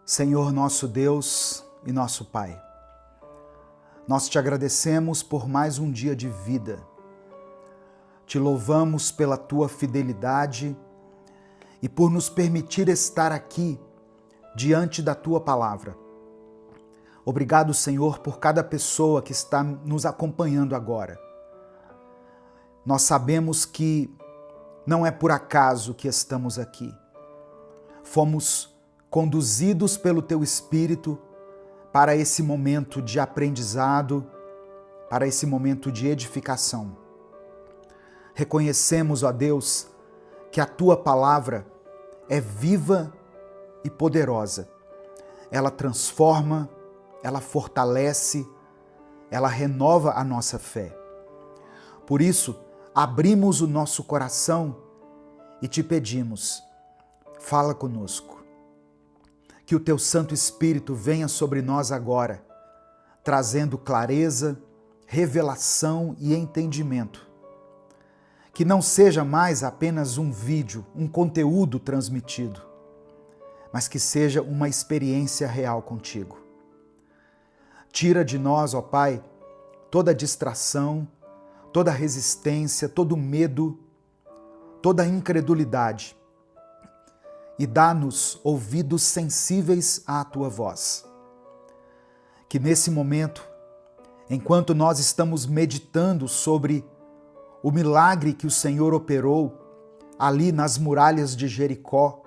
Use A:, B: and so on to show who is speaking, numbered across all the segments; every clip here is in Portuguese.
A: Senhor nosso Deus e nosso Pai, nós te agradecemos por mais um dia de vida. Te louvamos pela tua fidelidade e por nos permitir estar aqui diante da tua palavra. Obrigado, Senhor, por cada pessoa que está nos acompanhando agora. Nós sabemos que não é por acaso que estamos aqui. Fomos conduzidos pelo Teu Espírito para esse momento de aprendizado, para esse momento de edificação. Reconhecemos, ó Deus, que a Tua palavra é viva e poderosa. Ela transforma, ela fortalece, ela renova a nossa fé. Por isso, abrimos o nosso coração e te pedimos, fala conosco. Que o Teu Santo Espírito venha sobre nós agora, trazendo clareza, revelação e entendimento. Que não seja mais apenas um vídeo, um conteúdo transmitido, mas que seja uma experiência real contigo. Tira de nós, ó Pai, toda distração, toda resistência, todo medo, toda incredulidade e dá-nos ouvidos sensíveis à Tua voz. Que nesse momento, enquanto nós estamos meditando sobre o milagre que o Senhor operou ali nas muralhas de Jericó,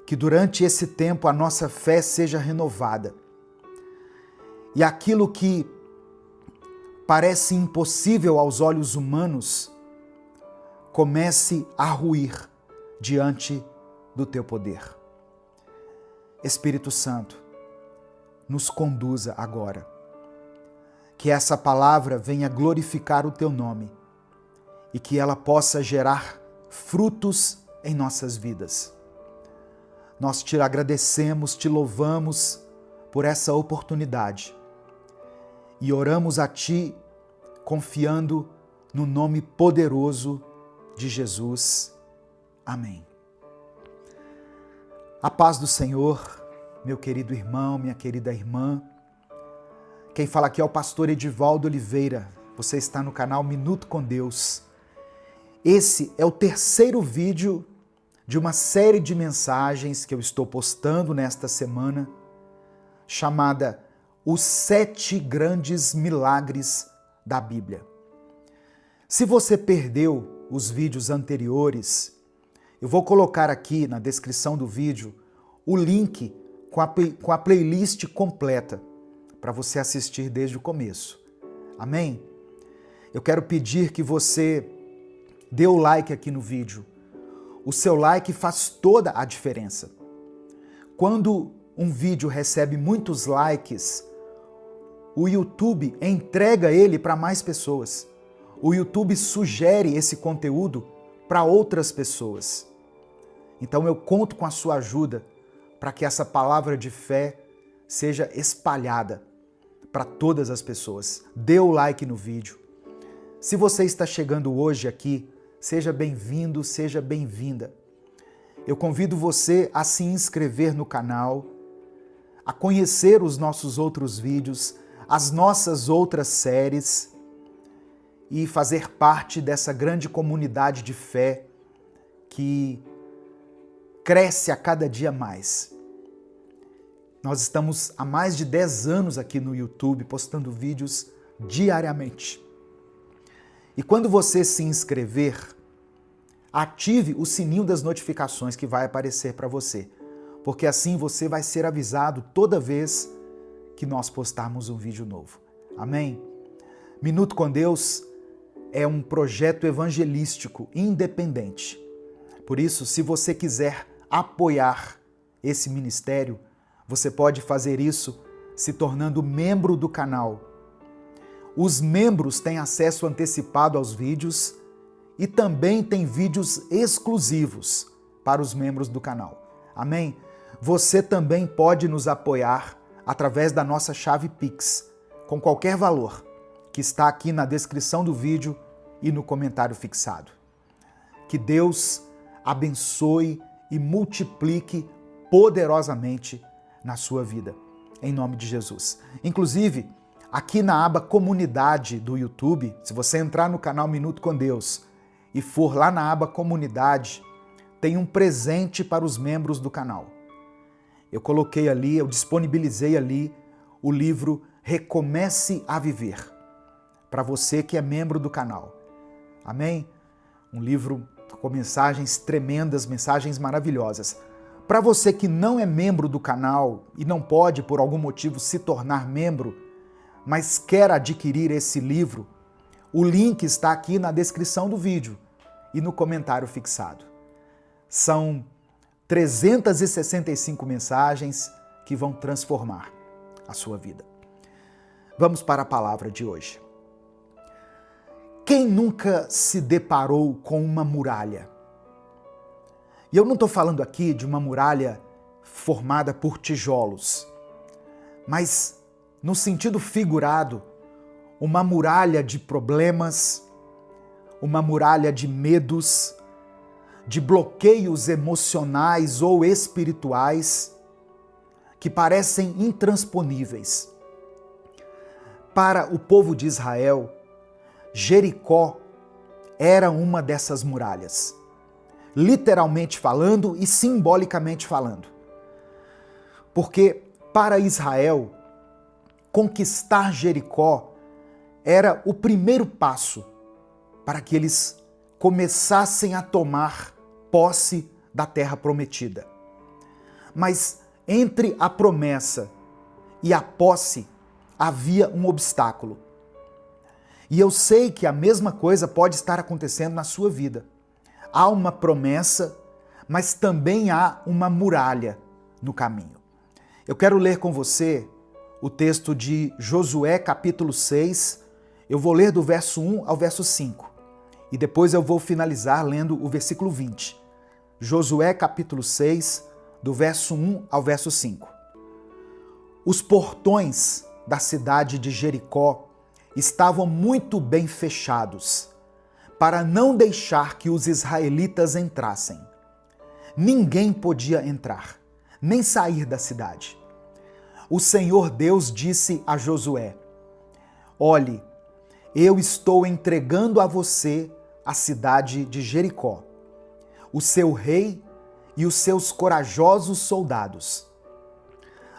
A: que durante esse tempo a nossa fé seja renovada e aquilo que parece impossível aos olhos humanos comece a ruir diante do Teu poder. Espírito Santo, nos conduza agora. Que essa palavra venha glorificar o Teu nome e que ela possa gerar frutos em nossas vidas. Nós te agradecemos, te louvamos por essa oportunidade e oramos a Ti confiando no nome poderoso de Jesus. Amém. A paz do Senhor, meu querido irmão, minha querida irmã. Quem fala aqui é o pastor Edivaldo Oliveira. Você está no canal Minuto com Deus. Esse é o terceiro vídeo de uma série de mensagens que eu estou postando nesta semana, chamada Os 7 Grandes Milagres da Bíblia. Se você perdeu os vídeos anteriores, eu vou colocar aqui na descrição do vídeo o link com a playlist completa para você assistir desde o começo. Amém? Eu quero pedir que você dê o like aqui no vídeo. O seu like faz toda a diferença. Quando um vídeo recebe muitos likes, o YouTube entrega ele para mais pessoas. O YouTube sugere esse conteúdo para outras pessoas. Então eu conto com a sua ajuda para que essa palavra de fé seja espalhada para todas as pessoas. Dê o like no vídeo. Se você está chegando hoje aqui, seja bem-vindo, seja bem-vinda. Eu convido você a se inscrever no canal, a conhecer os nossos outros vídeos, as nossas outras séries e fazer parte dessa grande comunidade de fé que cresce a cada dia mais. Nós estamos há mais de 10 anos aqui no YouTube postando vídeos diariamente. E quando você se inscrever, ative o sininho das notificações que vai aparecer para você, porque assim você vai ser avisado toda vez que nós postarmos um vídeo novo. Amém? Minuto com Deus é um projeto evangelístico independente. Por isso, se você quiser apoiar esse ministério, você pode fazer isso se tornando membro do canal. Os membros têm acesso antecipado aos vídeos e também tem vídeos exclusivos para os membros do canal. Amém? Você também pode nos apoiar através da nossa chave Pix, com qualquer valor, que está aqui na descrição do vídeo e no comentário fixado. Que Deus abençoe e multiplique poderosamente na sua vida, em nome de Jesus. Inclusive, aqui na aba Comunidade do YouTube, se você entrar no canal Minuto com Deus e for lá na aba Comunidade, tem um presente para os membros do canal. Eu coloquei ali, eu disponibilizei ali o livro Recomece a Viver, para você que é membro do canal. Amém? Um livro com mensagens tremendas, mensagens maravilhosas. Para você que não é membro do canal e não pode, por algum motivo, se tornar membro, mas quer adquirir esse livro, o link está aqui na descrição do vídeo e no comentário fixado. São 365 mensagens que vão transformar a sua vida. Vamos para a palavra de hoje. Quem nunca se deparou com uma muralha? E eu não estou falando aqui de uma muralha formada por tijolos, mas, no sentido figurado, uma muralha de problemas, uma muralha de medos, de bloqueios emocionais ou espirituais que parecem intransponíveis. Para o povo de Israel, Jericó era uma dessas muralhas, literalmente falando e simbolicamente falando. Porque para Israel, conquistar Jericó era o primeiro passo para que eles começassem a tomar posse da terra prometida. Mas entre a promessa e a posse havia um obstáculo. E eu sei que a mesma coisa pode estar acontecendo na sua vida. Há uma promessa, mas também há uma muralha no caminho. Eu quero ler com você o texto de Josué, capítulo 6. Eu vou ler do verso 1 ao verso 5. E depois eu vou finalizar lendo o versículo 20. Josué, capítulo 6, do verso 1 ao verso 5. Os portões da cidade de Jericó estavam muito bem fechados, para não deixar que os israelitas entrassem. Ninguém podia entrar, nem sair da cidade. O Senhor Deus disse a Josué: olhe, eu estou entregando a você a cidade de Jericó, o seu rei e os seus corajosos soldados.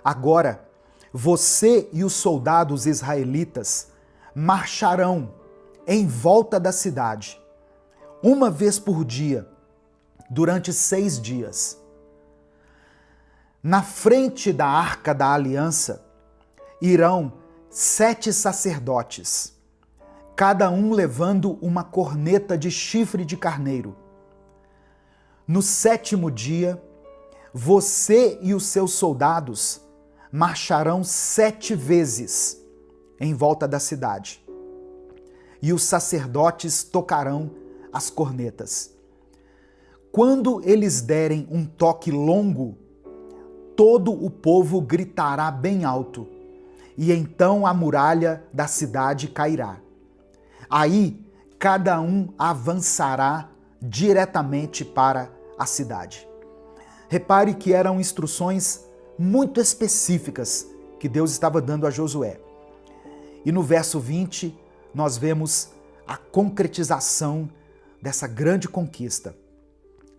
A: Agora, você e os soldados israelitas marcharão em volta da cidade, uma vez por dia, durante 6 dias. Na frente da Arca da Aliança irão 7 sacerdotes, cada um levando uma corneta de chifre de carneiro. No 7º dia, você e os seus soldados marcharão 7 vezes em volta da cidade. E os sacerdotes tocarão as cornetas. Quando eles derem um toque longo, todo o povo gritará bem alto, e então a muralha da cidade cairá. Aí, cada um avançará diretamente para a cidade. Repare que eram instruções muito específicas que Deus estava dando a Josué. E no verso 20, nós vemos a concretização dessa grande conquista.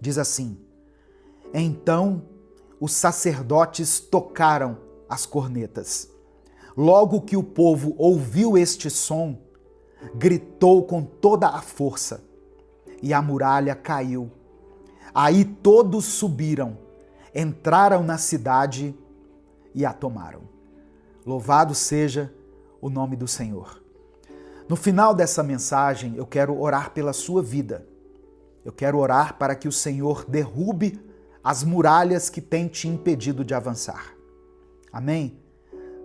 A: Diz assim: então os sacerdotes tocaram as cornetas. Logo que o povo ouviu este som, gritou com toda a força, e a muralha caiu. Aí todos subiram, entraram na cidade e a tomaram. Louvado seja o nome do Senhor. No final dessa mensagem, eu quero orar pela sua vida. Eu quero orar para que o Senhor derrube as muralhas que têm te impedido de avançar. Amém?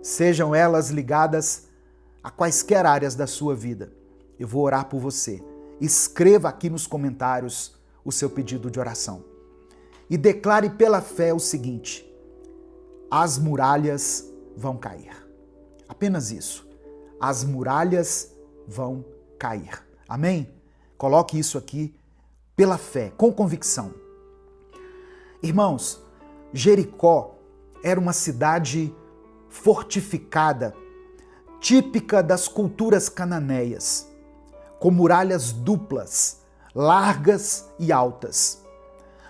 A: Sejam elas ligadas a quaisquer áreas da sua vida. Eu vou orar por você. Escreva aqui nos comentários o seu pedido de oração. E declare pela fé o seguinte: as muralhas vão cair. Apenas isso. As muralhas vão cair. Amém? Coloque isso aqui pela fé, com convicção. Irmãos, Jericó era uma cidade fortificada, típica das culturas cananeias, com muralhas duplas, largas e altas,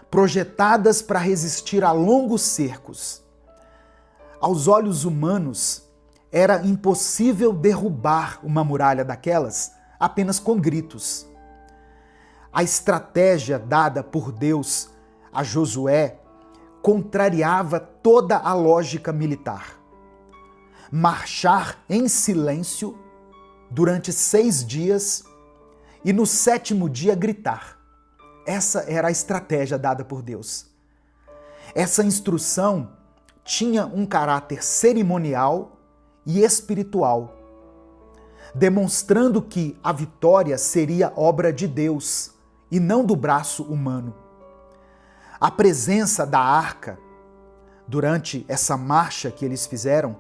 A: projetadas para resistir a longos cercos. Aos olhos humanos, era impossível derrubar uma muralha daquelas apenas com gritos. A estratégia dada por Deus a Josué contrariava toda a lógica militar. Marchar em silêncio durante 6 dias e no 7º dia gritar. Essa era a estratégia dada por Deus. Essa instrução tinha um caráter cerimonial e espiritual, demonstrando que a vitória seria obra de Deus e não do braço humano. A presença da arca durante essa marcha que eles fizeram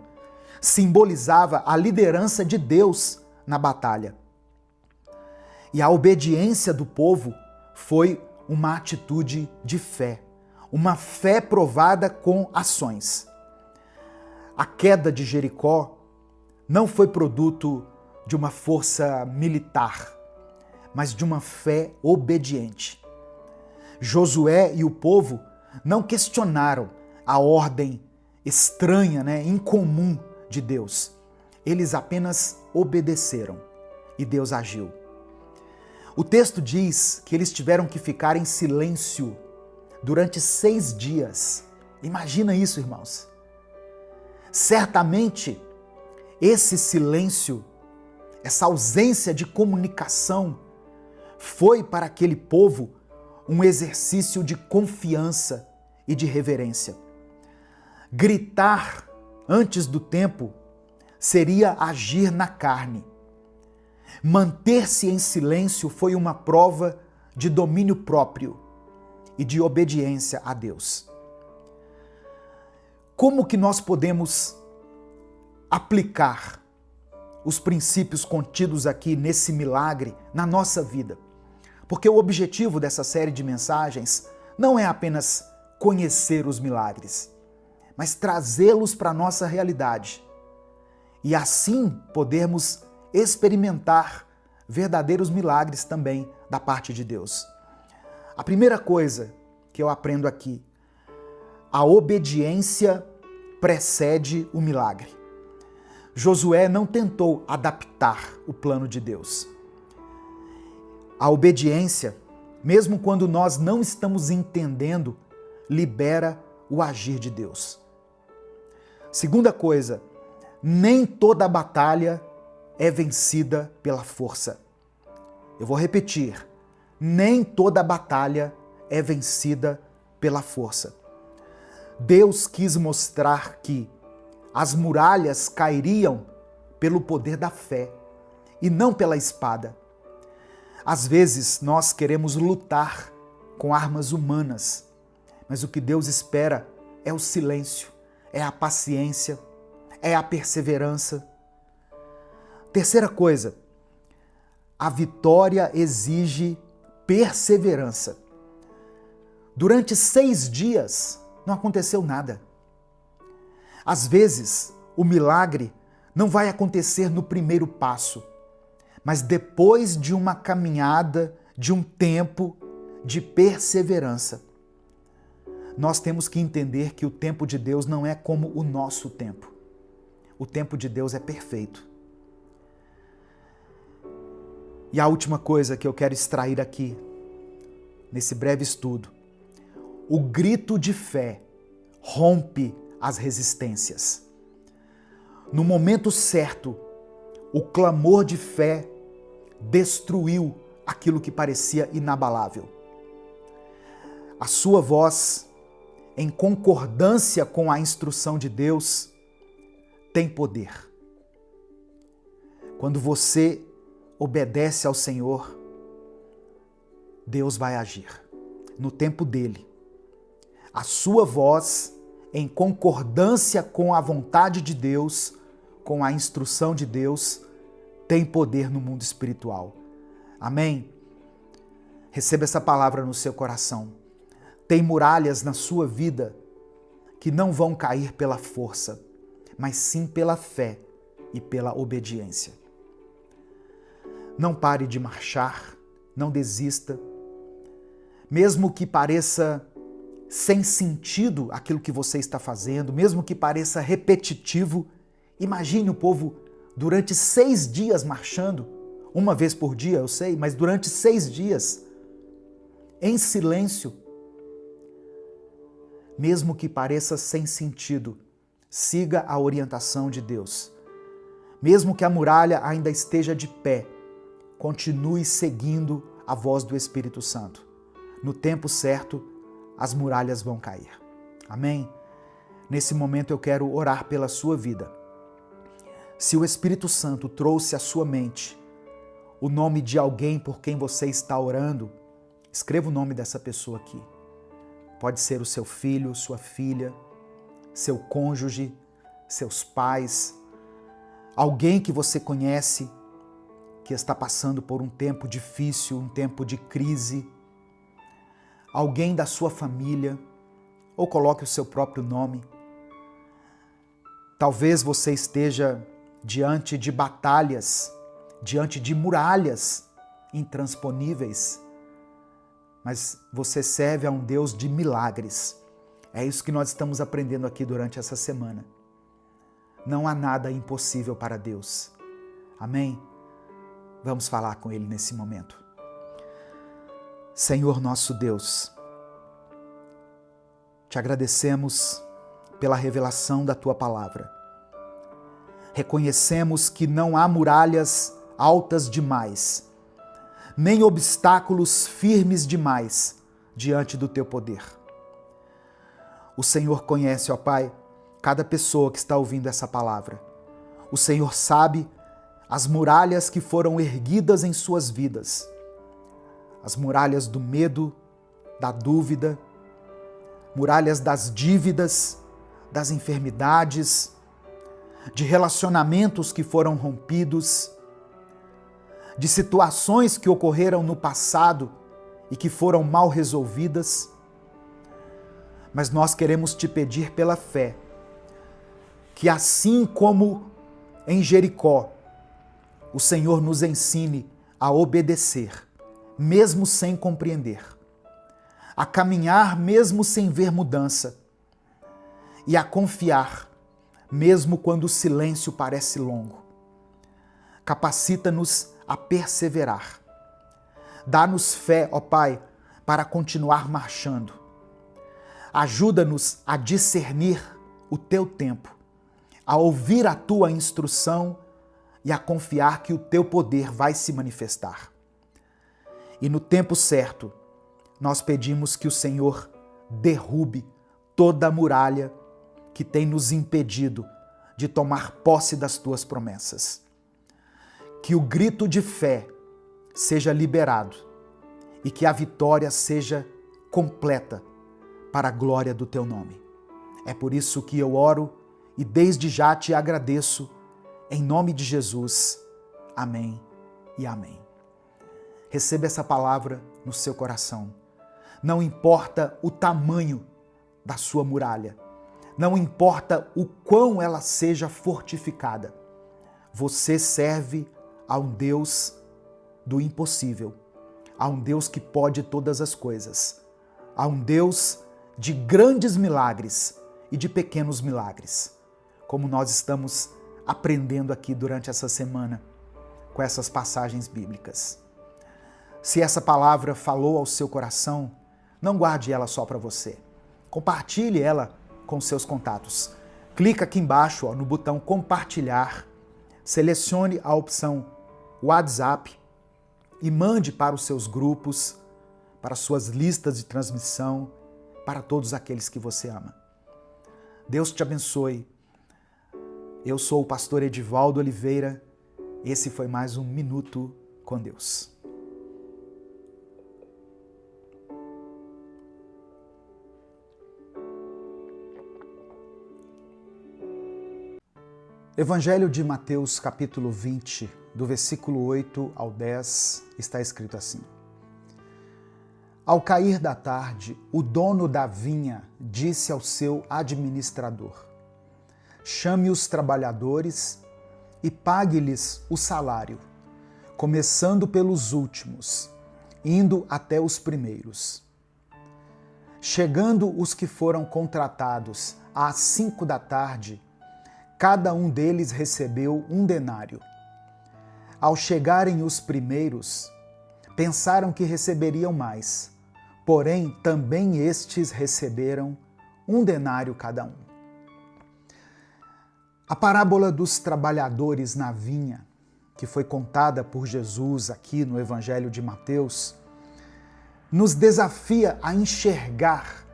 A: simbolizava a liderança de Deus na batalha. E a obediência do povo foi uma atitude de fé, uma fé provada com ações. A queda de Jericó não foi produto de uma força militar, mas de uma fé obediente. Josué e o povo não questionaram a ordem estranha, incomum de Deus. Eles apenas obedeceram e Deus agiu. O texto diz que eles tiveram que ficar em silêncio durante 6 dias. Imagina isso, irmãos. Certamente, esse silêncio, essa ausência de comunicação, foi para aquele povo um exercício de confiança e de reverência. Gritar antes do tempo seria agir na carne. Manter-se em silêncio foi uma prova de domínio próprio e de obediência a Deus. Como que nós podemos aplicar os princípios contidos aqui nesse milagre na nossa vida? Porque o objetivo dessa série de mensagens não é apenas conhecer os milagres, mas trazê-los para a nossa realidade e assim podermos experimentar verdadeiros milagres também da parte de Deus. A primeira coisa que eu aprendo aqui, a obediência precede o milagre. Josué não tentou adaptar o plano de Deus. A obediência, mesmo quando nós não estamos entendendo, libera o agir de Deus. Segunda coisa, nem toda batalha é vencida pela força. Eu vou repetir, nem toda batalha é vencida pela força. Deus quis mostrar que as muralhas cairiam pelo poder da fé e não pela espada. Às vezes nós queremos lutar com armas humanas, mas o que Deus espera é o silêncio, é a paciência, é a perseverança. Terceira coisa, a vitória exige perseverança. Durante 6 dias não aconteceu nada. Às vezes, o milagre não vai acontecer no primeiro passo, mas depois de uma caminhada, de um tempo de perseverança. Nós temos que entender que o tempo de Deus não é como o nosso tempo. O tempo de Deus é perfeito. E a última coisa que eu quero extrair aqui, nesse breve estudo, o grito de fé rompe as resistências. No momento certo, o clamor de fé destruiu aquilo que parecia inabalável. A sua voz, em concordância com a instrução de Deus, tem poder. Quando você obedece ao Senhor, Deus vai agir no tempo dele. A sua voz, em concordância com a vontade de Deus, com a instrução de Deus, tem poder no mundo espiritual. Amém? Receba essa palavra no seu coração. Tem muralhas na sua vida que não vão cair pela força, mas sim pela fé e pela obediência. Não pare de marchar, não desista. Mesmo que pareça sem sentido aquilo que você está fazendo, mesmo que pareça repetitivo, imagine o povo durante 6 dias marchando, uma vez por dia, eu sei, mas durante 6 dias, em silêncio. Mesmo que pareça sem sentido, siga a orientação de Deus. Mesmo que a muralha ainda esteja de pé, continue seguindo a voz do Espírito Santo. No tempo certo, as muralhas vão cair. Amém? Nesse momento eu quero orar pela sua vida. Se o Espírito Santo trouxe à sua mente o nome de alguém por quem você está orando, escreva o nome dessa pessoa aqui. Pode ser o seu filho, sua filha, seu cônjuge, seus pais, alguém que você conhece que está passando por um tempo difícil, um tempo de crise, alguém da sua família, ou coloque o seu próprio nome. Talvez você esteja diante de batalhas, diante de muralhas intransponíveis, mas você serve a um Deus de milagres. É isso que nós estamos aprendendo aqui durante essa semana. Não há nada impossível para Deus. Amém? Vamos falar com Ele nesse momento. Senhor nosso Deus, te agradecemos pela revelação da Tua palavra. Reconhecemos que não há muralhas altas demais, nem obstáculos firmes demais diante do Teu poder. O Senhor conhece, ó Pai, cada pessoa que está ouvindo essa palavra. O Senhor sabe as muralhas que foram erguidas em suas vidas. As muralhas do medo, da dúvida, muralhas das dívidas, das enfermidades, de relacionamentos que foram rompidos, de situações que ocorreram no passado e que foram mal resolvidas. Mas nós queremos te pedir pela fé, que assim como em Jericó, o Senhor nos ensine a obedecer, mesmo sem compreender, a caminhar mesmo sem ver mudança e a confiar, mesmo quando o silêncio parece longo. Capacita-nos a perseverar. Dá-nos fé, ó Pai, para continuar marchando. Ajuda-nos a discernir o Teu tempo, a ouvir a Tua instrução e a confiar que o Teu poder vai se manifestar. E no tempo certo, nós pedimos que o Senhor derrube toda a muralha que tem nos impedido de tomar posse das Tuas promessas. Que o grito de fé seja liberado e que a vitória seja completa para a glória do Teu nome. É por isso que eu oro e desde já te agradeço, em nome de Jesus. Amém e amém. Receba essa palavra no seu coração. Não importa o tamanho da sua muralha, não importa o quão ela seja fortificada, você serve a um Deus do impossível, a um Deus que pode todas as coisas, a um Deus de grandes milagres e de pequenos milagres, como nós estamos aprendendo aqui durante essa semana com essas passagens bíblicas. Se essa palavra falou ao seu coração, não guarde ela só para você. Compartilhe ela com seus contatos. Clica aqui embaixo no botão compartilhar, selecione a opção WhatsApp e mande para os seus grupos, para suas listas de transmissão, para todos aqueles que você ama. Deus te abençoe. Eu sou o pastor Edivaldo Oliveira. Esse foi mais um Minuto com Deus. Evangelho de Mateus, capítulo 20, do versículo 8 ao 10, está escrito assim. Ao cair da tarde, o dono da vinha disse ao seu administrador: chame os trabalhadores e pague-lhes o salário, começando pelos últimos, indo até os primeiros. Chegando os que foram contratados às 5 da tarde, cada um deles recebeu 1 denário. Ao chegarem os primeiros, pensaram que receberiam mais, porém também estes receberam 1 denário cada um. A parábola dos trabalhadores na vinha, que foi contada por Jesus aqui no Evangelho de Mateus, nos desafia a enxergar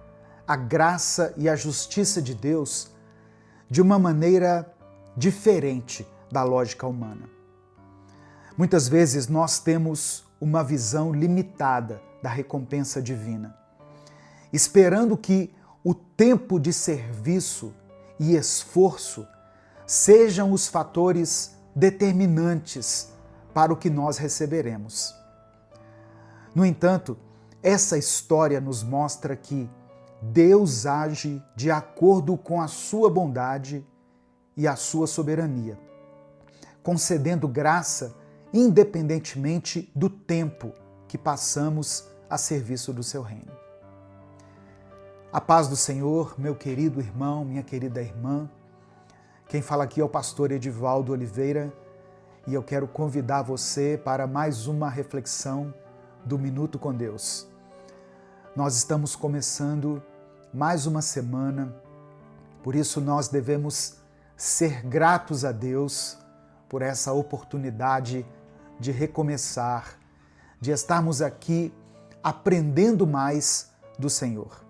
A: a graça e a justiça de Deus de uma maneira diferente da lógica humana. Muitas vezes nós temos uma visão limitada da recompensa divina, esperando que o tempo de serviço e esforço sejam os fatores determinantes para o que nós receberemos. No entanto, essa história nos mostra que Deus age de acordo com a sua bondade e a sua soberania, concedendo graça independentemente do tempo que passamos a serviço do seu reino. A paz do Senhor, meu querido irmão, minha querida irmã. Quem fala aqui é o pastor Edivaldo Oliveira e eu quero convidar você para mais uma reflexão do Minuto com Deus. Nós estamos começando mais uma semana, por isso nós devemos ser gratos a Deus por essa oportunidade de recomeçar, de estarmos aqui aprendendo mais do Senhor.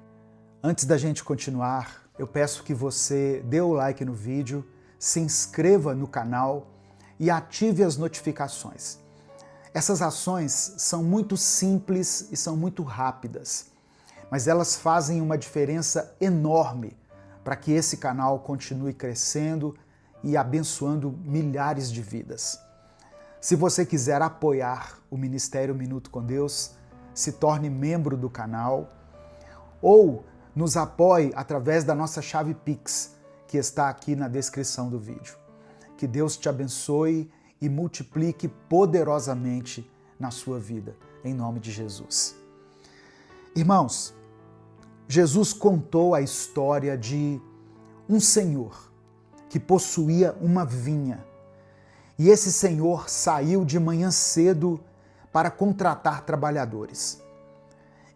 A: Antes da gente continuar, eu peço que você dê o like no vídeo, se inscreva no canal e ative as notificações. Essas ações são muito simples e são muito rápidas, mas elas fazem uma diferença enorme para que esse canal continue crescendo e abençoando milhares de vidas. Se você quiser apoiar o Ministério Minuto com Deus, se torne membro do canal ou nos apoie através da nossa chave Pix, que está aqui na descrição do vídeo. Que Deus te abençoe e multiplique poderosamente na sua vida, em nome de Jesus. Irmãos, Jesus contou a história de um senhor que possuía uma vinha. E esse senhor saiu de manhã cedo para contratar trabalhadores.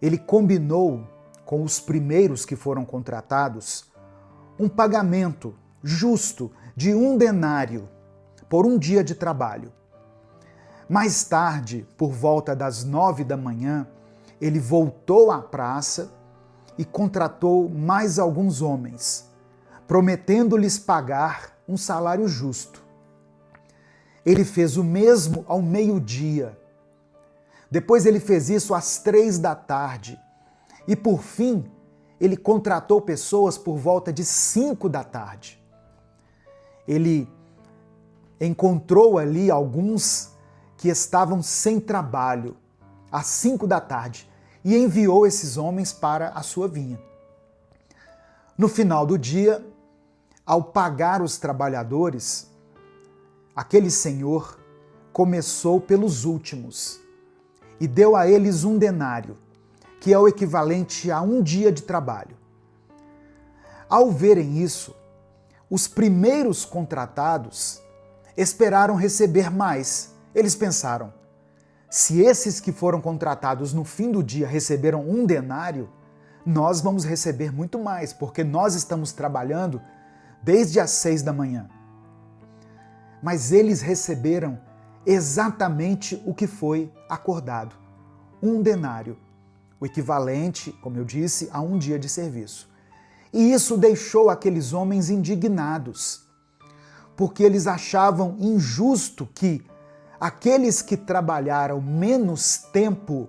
A: Ele combinou com os primeiros que foram contratados um pagamento justo de 1 denário por um dia de trabalho. Mais tarde, por volta das 9 da manhã, ele voltou à praça e contratou mais alguns homens, prometendo-lhes pagar um salário justo. Ele fez o mesmo ao meio-dia. Depois ele fez isso às 3 da tarde. E por fim, ele contratou pessoas por volta de 5 da tarde. Ele encontrou ali alguns que estavam sem trabalho às 5 da tarde e enviou esses homens para a sua vinha. No final do dia, ao pagar os trabalhadores, aquele senhor começou pelos últimos e deu a eles 1 denário, que é o equivalente a 1 dia de trabalho. Ao verem isso, os primeiros contratados esperaram receber mais. Eles pensaram, se esses que foram contratados no fim do dia receberam 1 denário, nós vamos receber muito mais, porque nós estamos trabalhando desde as 6 da manhã. Mas eles receberam exatamente o que foi acordado, 1 denário, o equivalente, como eu disse, a 1 dia de serviço. E isso deixou aqueles homens indignados, porque eles achavam injusto que aqueles que trabalharam menos tempo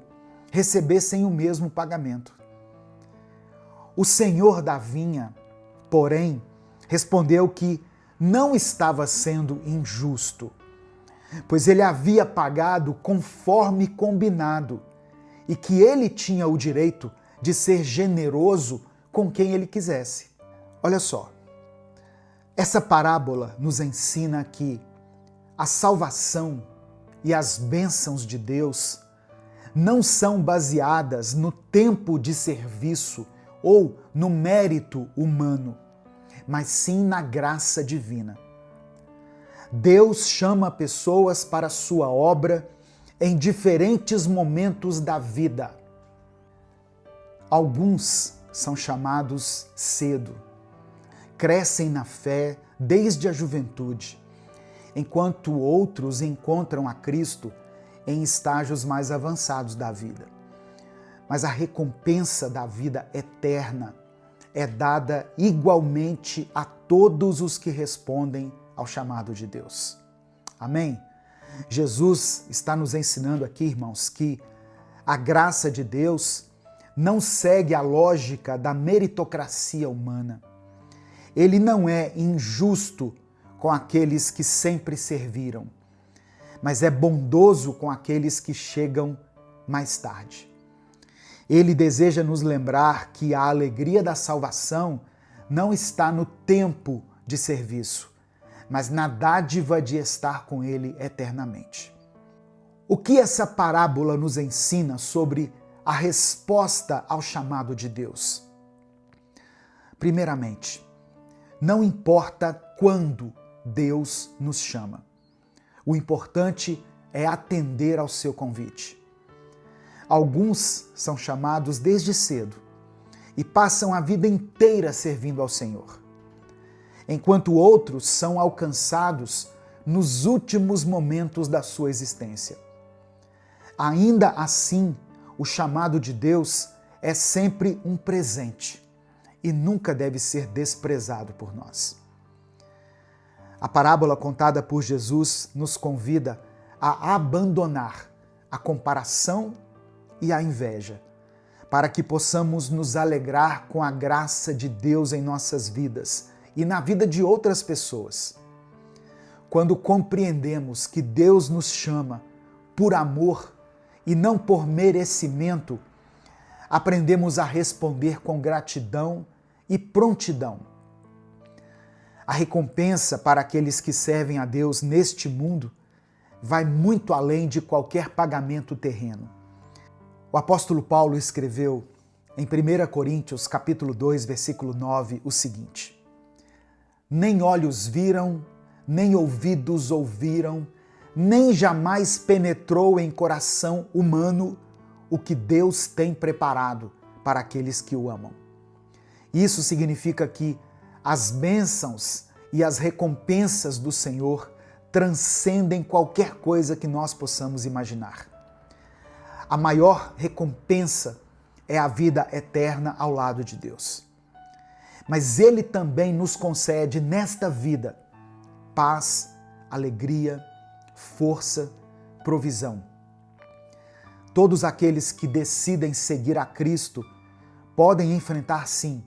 A: recebessem o mesmo pagamento. O senhor da vinha, porém, respondeu que não estava sendo injusto, pois ele havia pagado conforme combinado e que ele tinha o direito de ser generoso com quem ele quisesse. Olha só, essa parábola nos ensina que a salvação e as bênçãos de Deus não são baseadas no tempo de serviço ou no mérito humano, mas sim na graça divina. Deus chama pessoas para a sua obra em diferentes momentos da vida. Alguns são chamados cedo, crescem na fé desde a juventude, enquanto outros encontram a Cristo em estágios mais avançados da vida. Mas a recompensa da vida eterna é dada igualmente a todos os que respondem ao chamado de Deus. Amém? Jesus está nos ensinando aqui, irmãos, que a graça de Deus não segue a lógica da meritocracia humana. Ele não é injusto com aqueles que sempre serviram, mas é bondoso com aqueles que chegam mais tarde. Ele deseja nos lembrar que a alegria da salvação não está no tempo de serviço, mas na dádiva de estar com Ele eternamente. O que essa parábola nos ensina sobre a resposta ao chamado de Deus? Primeiramente, não importa quando Deus nos chama. O importante é atender ao seu convite. Alguns são chamados desde cedo e passam a vida inteira servindo ao Senhor, enquanto outros são alcançados nos últimos momentos da sua existência. Ainda assim, o chamado de Deus é sempre um presente e nunca deve ser desprezado por nós. A parábola contada por Jesus nos convida a abandonar a comparação e a inveja, para que possamos nos alegrar com a graça de Deus em nossas vidas e na vida de outras pessoas. Quando compreendemos que Deus nos chama por amor e não por merecimento, aprendemos a responder com gratidão e prontidão. A recompensa para aqueles que servem a Deus neste mundo vai muito além de qualquer pagamento terreno. O apóstolo Paulo escreveu em 1 Coríntios, capítulo 2, versículo 9, o seguinte: nem olhos viram, nem ouvidos ouviram, nem jamais penetrou em coração humano o que Deus tem preparado para aqueles que o amam. Isso significa que as bênçãos e as recompensas do Senhor transcendem qualquer coisa que nós possamos imaginar. A maior recompensa é a vida eterna ao lado de Deus. Mas Ele também nos concede nesta vida paz, alegria, força, provisão. Todos aqueles que decidem seguir a Cristo podem enfrentar, sim,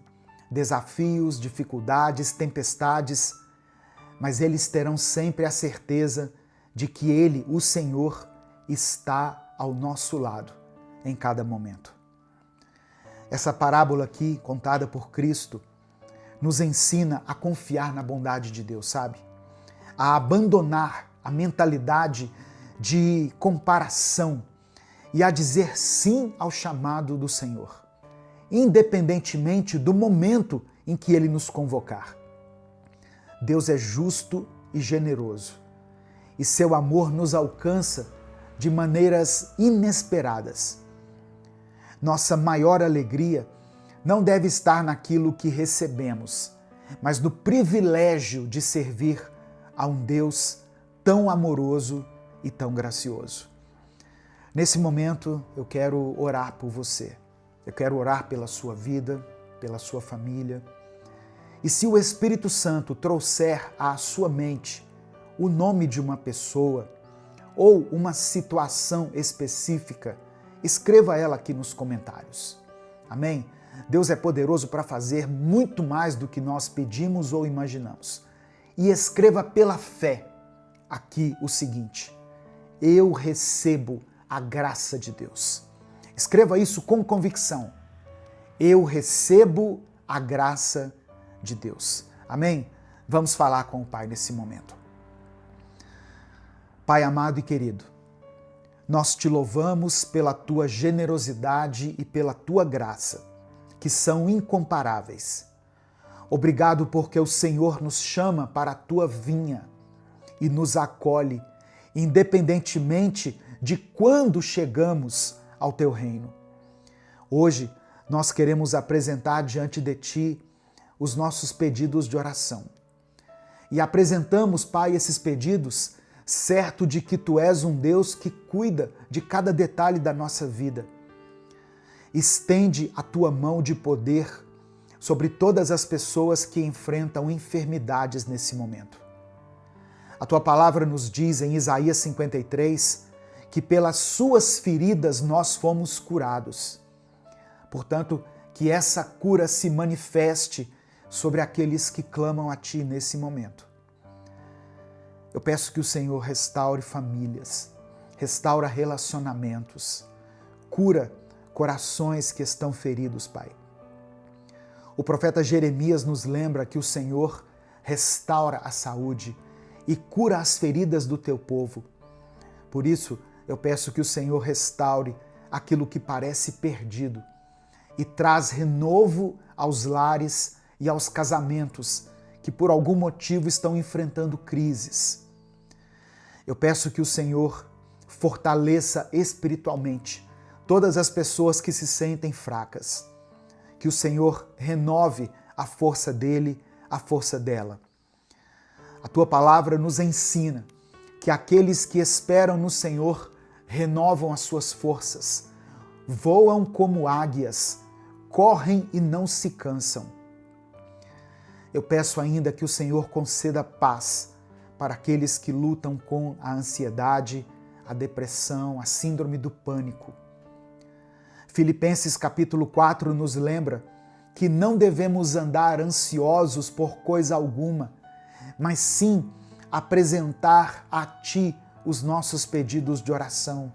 A: desafios, dificuldades, tempestades, mas eles terão sempre a certeza de que Ele, o Senhor, está ao nosso lado em cada momento. Essa parábola aqui, contada por Cristo, nos ensina a confiar na bondade de Deus, sabe? A abandonar a mentalidade de comparação e a dizer sim ao chamado do Senhor, independentemente do momento em que Ele nos convocar. Deus é justo e generoso, e seu amor nos alcança de maneiras inesperadas. Nossa maior alegria não deve estar naquilo que recebemos, mas no privilégio de servir a um Deus tão amoroso e tão gracioso. Nesse momento, eu quero orar por você. Eu quero orar pela sua vida, pela sua família. E se o Espírito Santo trouxer à sua mente o nome de uma pessoa ou uma situação específica, escreva ela aqui nos comentários. Amém? Deus é poderoso para fazer muito mais do que nós pedimos ou imaginamos. E escreva pela fé aqui o seguinte: eu recebo a graça de Deus. Escreva isso com convicção. Eu recebo a graça de Deus. Amém? Vamos falar com o Pai nesse momento. Pai amado e querido, nós te louvamos pela tua generosidade e pela tua graça, que são incomparáveis. Obrigado porque o Senhor nos chama para a tua vinha e nos acolhe, independentemente de quando chegamos ao teu reino. Hoje, nós queremos apresentar diante de ti os nossos pedidos de oração. E apresentamos, Pai, esses pedidos, certo de que tu és um Deus que cuida de cada detalhe da nossa vida. Estende a tua mão de poder sobre todas as pessoas que enfrentam enfermidades nesse momento. A tua palavra nos diz em Isaías 53 que pelas suas feridas nós fomos curados. Portanto, que essa cura se manifeste sobre aqueles que clamam a ti nesse momento. Eu peço que o Senhor restaure famílias, restaura relacionamentos, cura corações que estão feridos, Pai. O profeta Jeremias nos lembra que o Senhor restaura a saúde e cura as feridas do teu povo. Por isso, eu peço que o Senhor restaure aquilo que parece perdido e traz renovo aos lares e aos casamentos que por algum motivo estão enfrentando crises. Eu peço que o Senhor fortaleça espiritualmente todas as pessoas que se sentem fracas. Que o Senhor renove a força dele, a força dela. A tua palavra nos ensina que aqueles que esperam no Senhor renovam as suas forças, voam como águias, correm e não se cansam. Eu peço ainda que o Senhor conceda paz para aqueles que lutam com a ansiedade, a depressão, a síndrome do pânico. Filipenses capítulo 4 nos lembra que não devemos andar ansiosos por coisa alguma, mas sim apresentar a Ti os nossos pedidos de oração,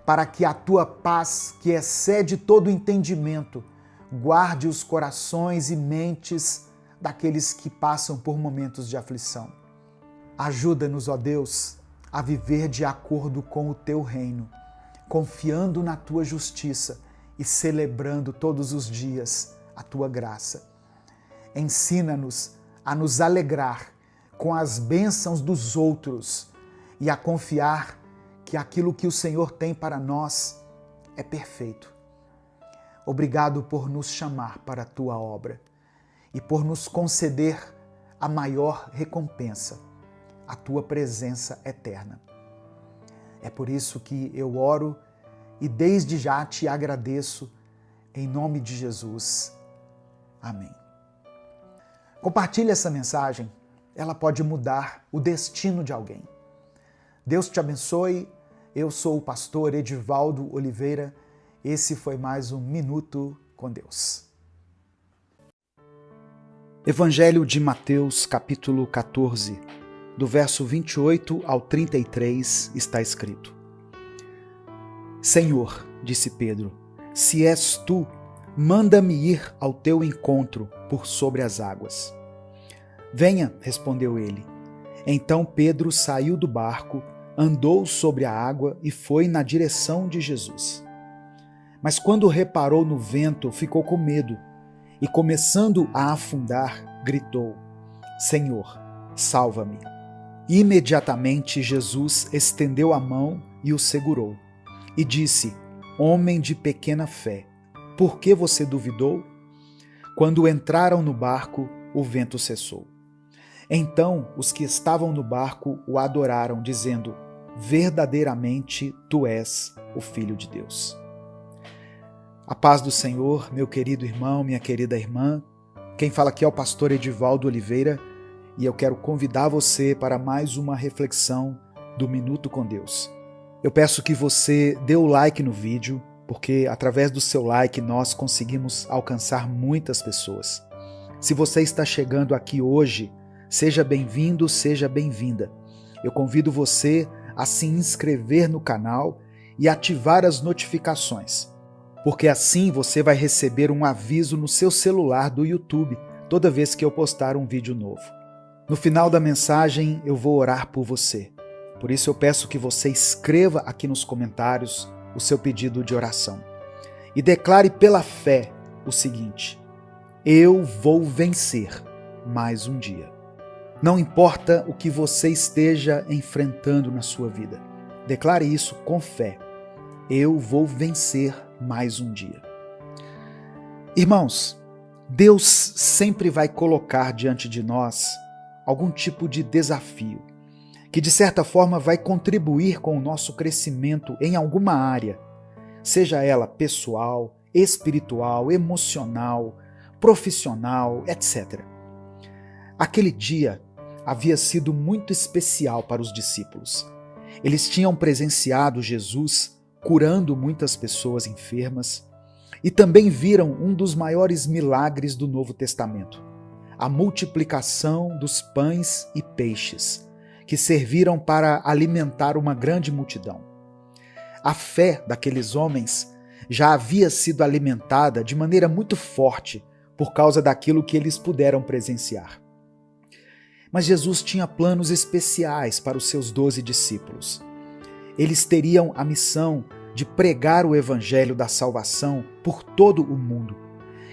A: para que a Tua paz, que excede todo entendimento, guarde os corações e mentes daqueles que passam por momentos de aflição. Ajuda-nos, ó Deus, a viver de acordo com o Teu reino, confiando na Tua justiça e celebrando todos os dias a Tua graça. Ensina-nos a nos alegrar com as bênçãos dos outros e a confiar que aquilo que o Senhor tem para nós é perfeito. Obrigado por nos chamar para a Tua obra e por nos conceder a maior recompensa, a Tua presença eterna. É por isso que eu oro e desde já te agradeço, em nome de Jesus. Amém. Compartilhe essa mensagem, ela pode mudar o destino de alguém. Deus te abençoe, eu sou o pastor Edivaldo Oliveira, esse foi mais um Minuto com Deus. Evangelho de Mateus, capítulo 14, do verso 28 ao 33, está escrito: Senhor, disse Pedro, se és tu, manda-me ir ao teu encontro por sobre as águas. Venha, respondeu ele. Então Pedro saiu do barco, andou sobre a água e foi na direção de Jesus. Mas quando reparou no vento, ficou com medo e, começando a afundar, gritou: Senhor, salva-me. Imediatamente Jesus estendeu a mão e o segurou. E disse: Homem de pequena fé, por que você duvidou? Quando entraram no barco, o vento cessou. Então os que estavam no barco o adoraram, dizendo: Verdadeiramente tu és o Filho de Deus. A paz do Senhor, meu querido irmão, minha querida irmã. Quem fala aqui é o pastor Edivaldo Oliveira e eu quero convidar você para mais uma reflexão do Minuto com Deus. Eu peço que você dê o like no vídeo, porque através do seu like nós conseguimos alcançar muitas pessoas. Se você está chegando aqui hoje, seja bem-vindo, seja bem-vinda. Eu convido você a se inscrever no canal e ativar as notificações, porque assim você vai receber um aviso no seu celular do YouTube toda vez que eu postar um vídeo novo. No final da mensagem eu vou orar por você. Por isso eu peço que você escreva aqui nos comentários o seu pedido de oração. E declare pela fé o seguinte: eu vou vencer mais um dia. Não importa o que você esteja enfrentando na sua vida. Declare isso com fé. Eu vou vencer mais um dia. Irmãos, Deus sempre vai colocar diante de nós algum tipo de desafio, que de certa forma vai contribuir com o nosso crescimento em alguma área, seja ela pessoal, espiritual, emocional, profissional, etc. Aquele dia havia sido muito especial para os discípulos. Eles tinham presenciado Jesus curando muitas pessoas enfermas e também viram um dos maiores milagres do Novo Testamento, a multiplicação dos pães e peixes, que serviram para alimentar uma grande multidão. A fé daqueles homens já havia sido alimentada de maneira muito forte por causa daquilo que eles puderam presenciar. Mas Jesus tinha planos especiais para os seus 12 discípulos. Eles teriam a missão de pregar o evangelho da salvação por todo o mundo.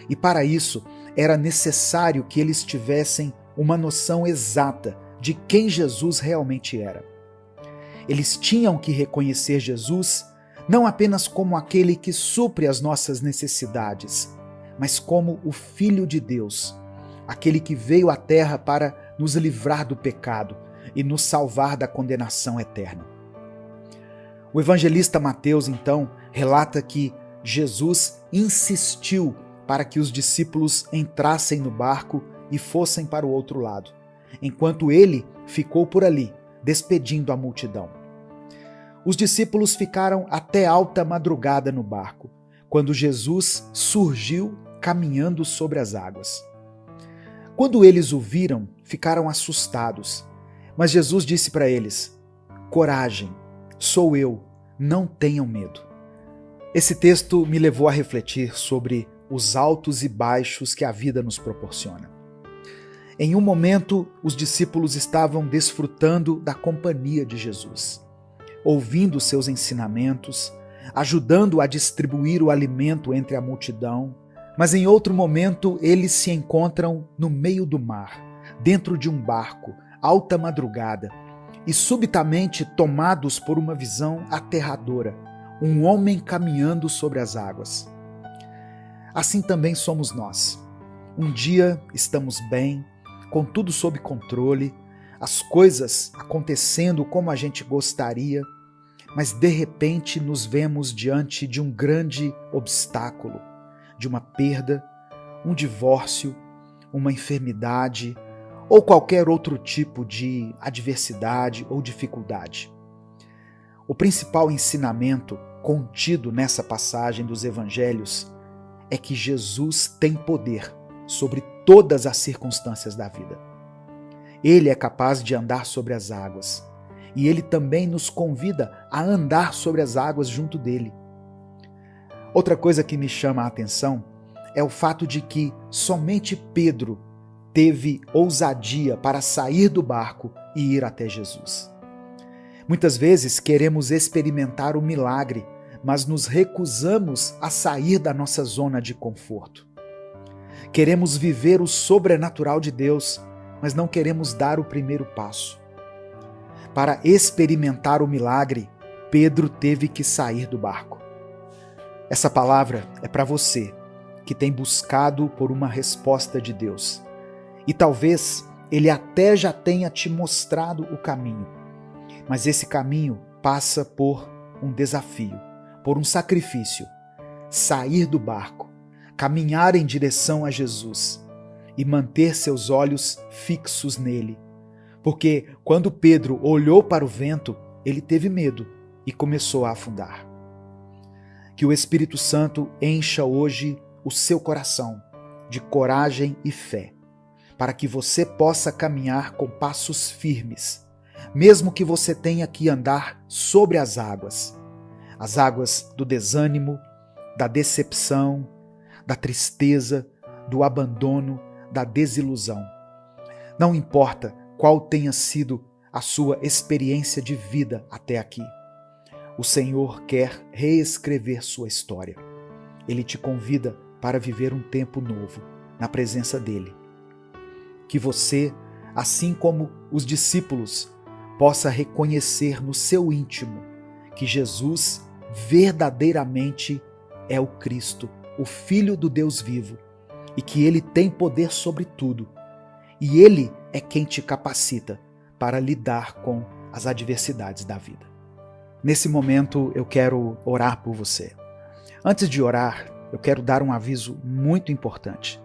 A: E para isso, era necessário que eles tivessem uma noção exata de quem Jesus realmente era. Eles tinham que reconhecer Jesus não apenas como aquele que supre as nossas necessidades, mas como o Filho de Deus, aquele que veio à terra para nos livrar do pecado e nos salvar da condenação eterna. O evangelista Mateus, então, relata que Jesus insistiu para que os discípulos entrassem no barco e fossem para o outro lado, enquanto ele ficou por ali, despedindo a multidão. Os discípulos ficaram até alta madrugada no barco, quando Jesus surgiu caminhando sobre as águas. Quando eles o viram, ficaram assustados, mas Jesus disse para eles: coragem, sou eu, não tenham medo. Esse texto me levou a refletir sobre os altos e baixos que a vida nos proporciona. Em um momento, os discípulos estavam desfrutando da companhia de Jesus, ouvindo seus ensinamentos, ajudando a distribuir o alimento entre a multidão, mas em outro momento eles se encontram no meio do mar, dentro de um barco, alta madrugada, e subitamente tomados por uma visão aterradora, um homem caminhando sobre as águas. Assim também somos nós. Um dia estamos bem, com tudo sob controle, as coisas acontecendo como a gente gostaria, mas de repente nos vemos diante de um grande obstáculo, de uma perda, um divórcio, uma enfermidade ou qualquer outro tipo de adversidade ou dificuldade. O principal ensinamento contido nessa passagem dos evangelhos é que Jesus tem poder sobre todas as circunstâncias da vida. Ele é capaz de andar sobre as águas e ele também nos convida a andar sobre as águas junto dele. Outra coisa que me chama a atenção é o fato de que somente Pedro teve ousadia para sair do barco e ir até Jesus. Muitas vezes queremos experimentar o milagre, mas nos recusamos a sair da nossa zona de conforto. Queremos viver o sobrenatural de Deus, mas não queremos dar o primeiro passo. Para experimentar o milagre, Pedro teve que sair do barco. Essa palavra é para você que tem buscado por uma resposta de Deus. E talvez Ele até já tenha te mostrado o caminho, mas esse caminho passa por um desafio, por um sacrifício. Sair do barco, caminhar em direção a Jesus e manter seus olhos fixos nele. Porque quando Pedro olhou para o vento, ele teve medo e começou a afundar. Que o Espírito Santo encha hoje o seu coração de coragem e fé, para que você possa caminhar com passos firmes, mesmo que você tenha que andar sobre as águas do desânimo, da decepção, da tristeza, do abandono, da desilusão. Não importa qual tenha sido a sua experiência de vida até aqui. O Senhor quer reescrever sua história. Ele te convida para viver um tempo novo na presença dele. Que você, assim como os discípulos, possa reconhecer no seu íntimo que Jesus verdadeiramente é o Cristo, o Filho do Deus vivo, e que ele tem poder sobre tudo. E ele é quem te capacita para lidar com as adversidades da vida. Nesse momento eu quero orar por você. Antes de orar, eu quero dar um aviso muito importante.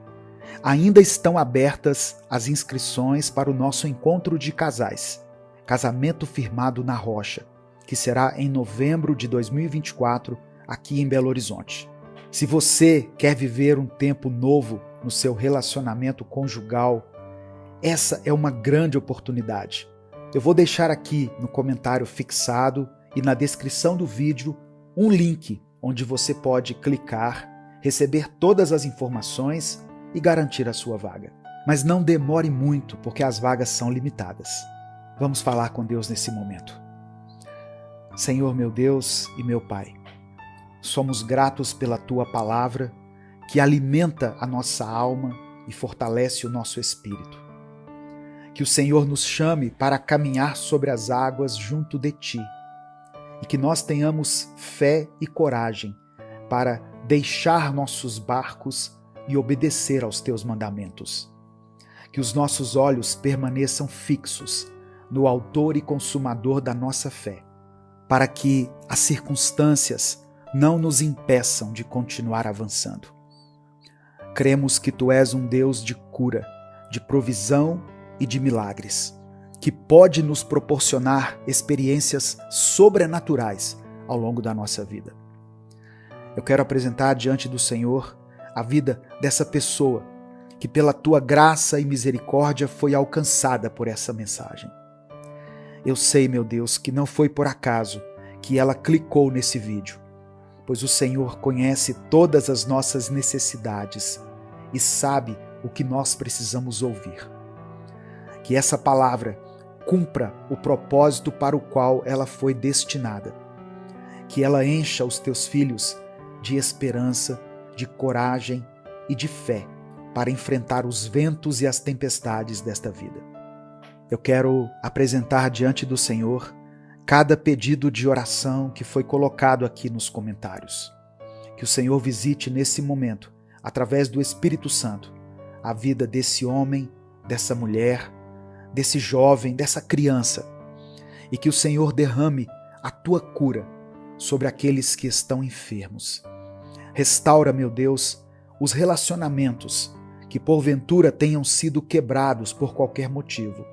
A: Ainda estão abertas as inscrições para o nosso encontro de casais, Casamento Firmado na Rocha, que será em novembro de 2024, aqui em Belo Horizonte. Se você quer viver um tempo novo no seu relacionamento conjugal, essa é uma grande oportunidade. Eu vou deixar aqui no comentário fixado e na descrição do vídeo um link onde você pode clicar, receber todas as informações e garantir a sua vaga. Mas não demore muito, porque as vagas são limitadas. Vamos falar com Deus nesse momento. Senhor meu Deus e meu Pai, somos gratos pela Tua palavra que alimenta a nossa alma e fortalece o nosso espírito. Que o Senhor nos chame para caminhar sobre as águas junto de Ti e que nós tenhamos fé e coragem para deixar nossos barcos e obedecer aos Teus mandamentos. Que os nossos olhos permaneçam fixos no Autor e Consumador da nossa fé, para que as circunstâncias não nos impeçam de continuar avançando. Cremos que Tu és um Deus de cura, de provisão e de milagres, que pode nos proporcionar experiências sobrenaturais ao longo da nossa vida. Eu quero apresentar diante do Senhor a vida dessa pessoa que pela Tua graça e misericórdia foi alcançada por essa mensagem. Eu sei, meu Deus, que não foi por acaso que ela clicou nesse vídeo, pois o Senhor conhece todas as nossas necessidades e sabe o que nós precisamos ouvir. Que essa palavra cumpra o propósito para o qual ela foi destinada. Que ela encha os Teus filhos de esperança, de coragem e de fé para enfrentar os ventos e as tempestades desta vida. Eu quero apresentar diante do Senhor cada pedido de oração que foi colocado aqui nos comentários. Que o Senhor visite nesse momento, através do Espírito Santo, a vida desse homem, dessa mulher, desse jovem, dessa criança, e que o Senhor derrame a Tua cura sobre aqueles que estão enfermos. Restaura, meu Deus, os relacionamentos que porventura tenham sido quebrados por qualquer motivo.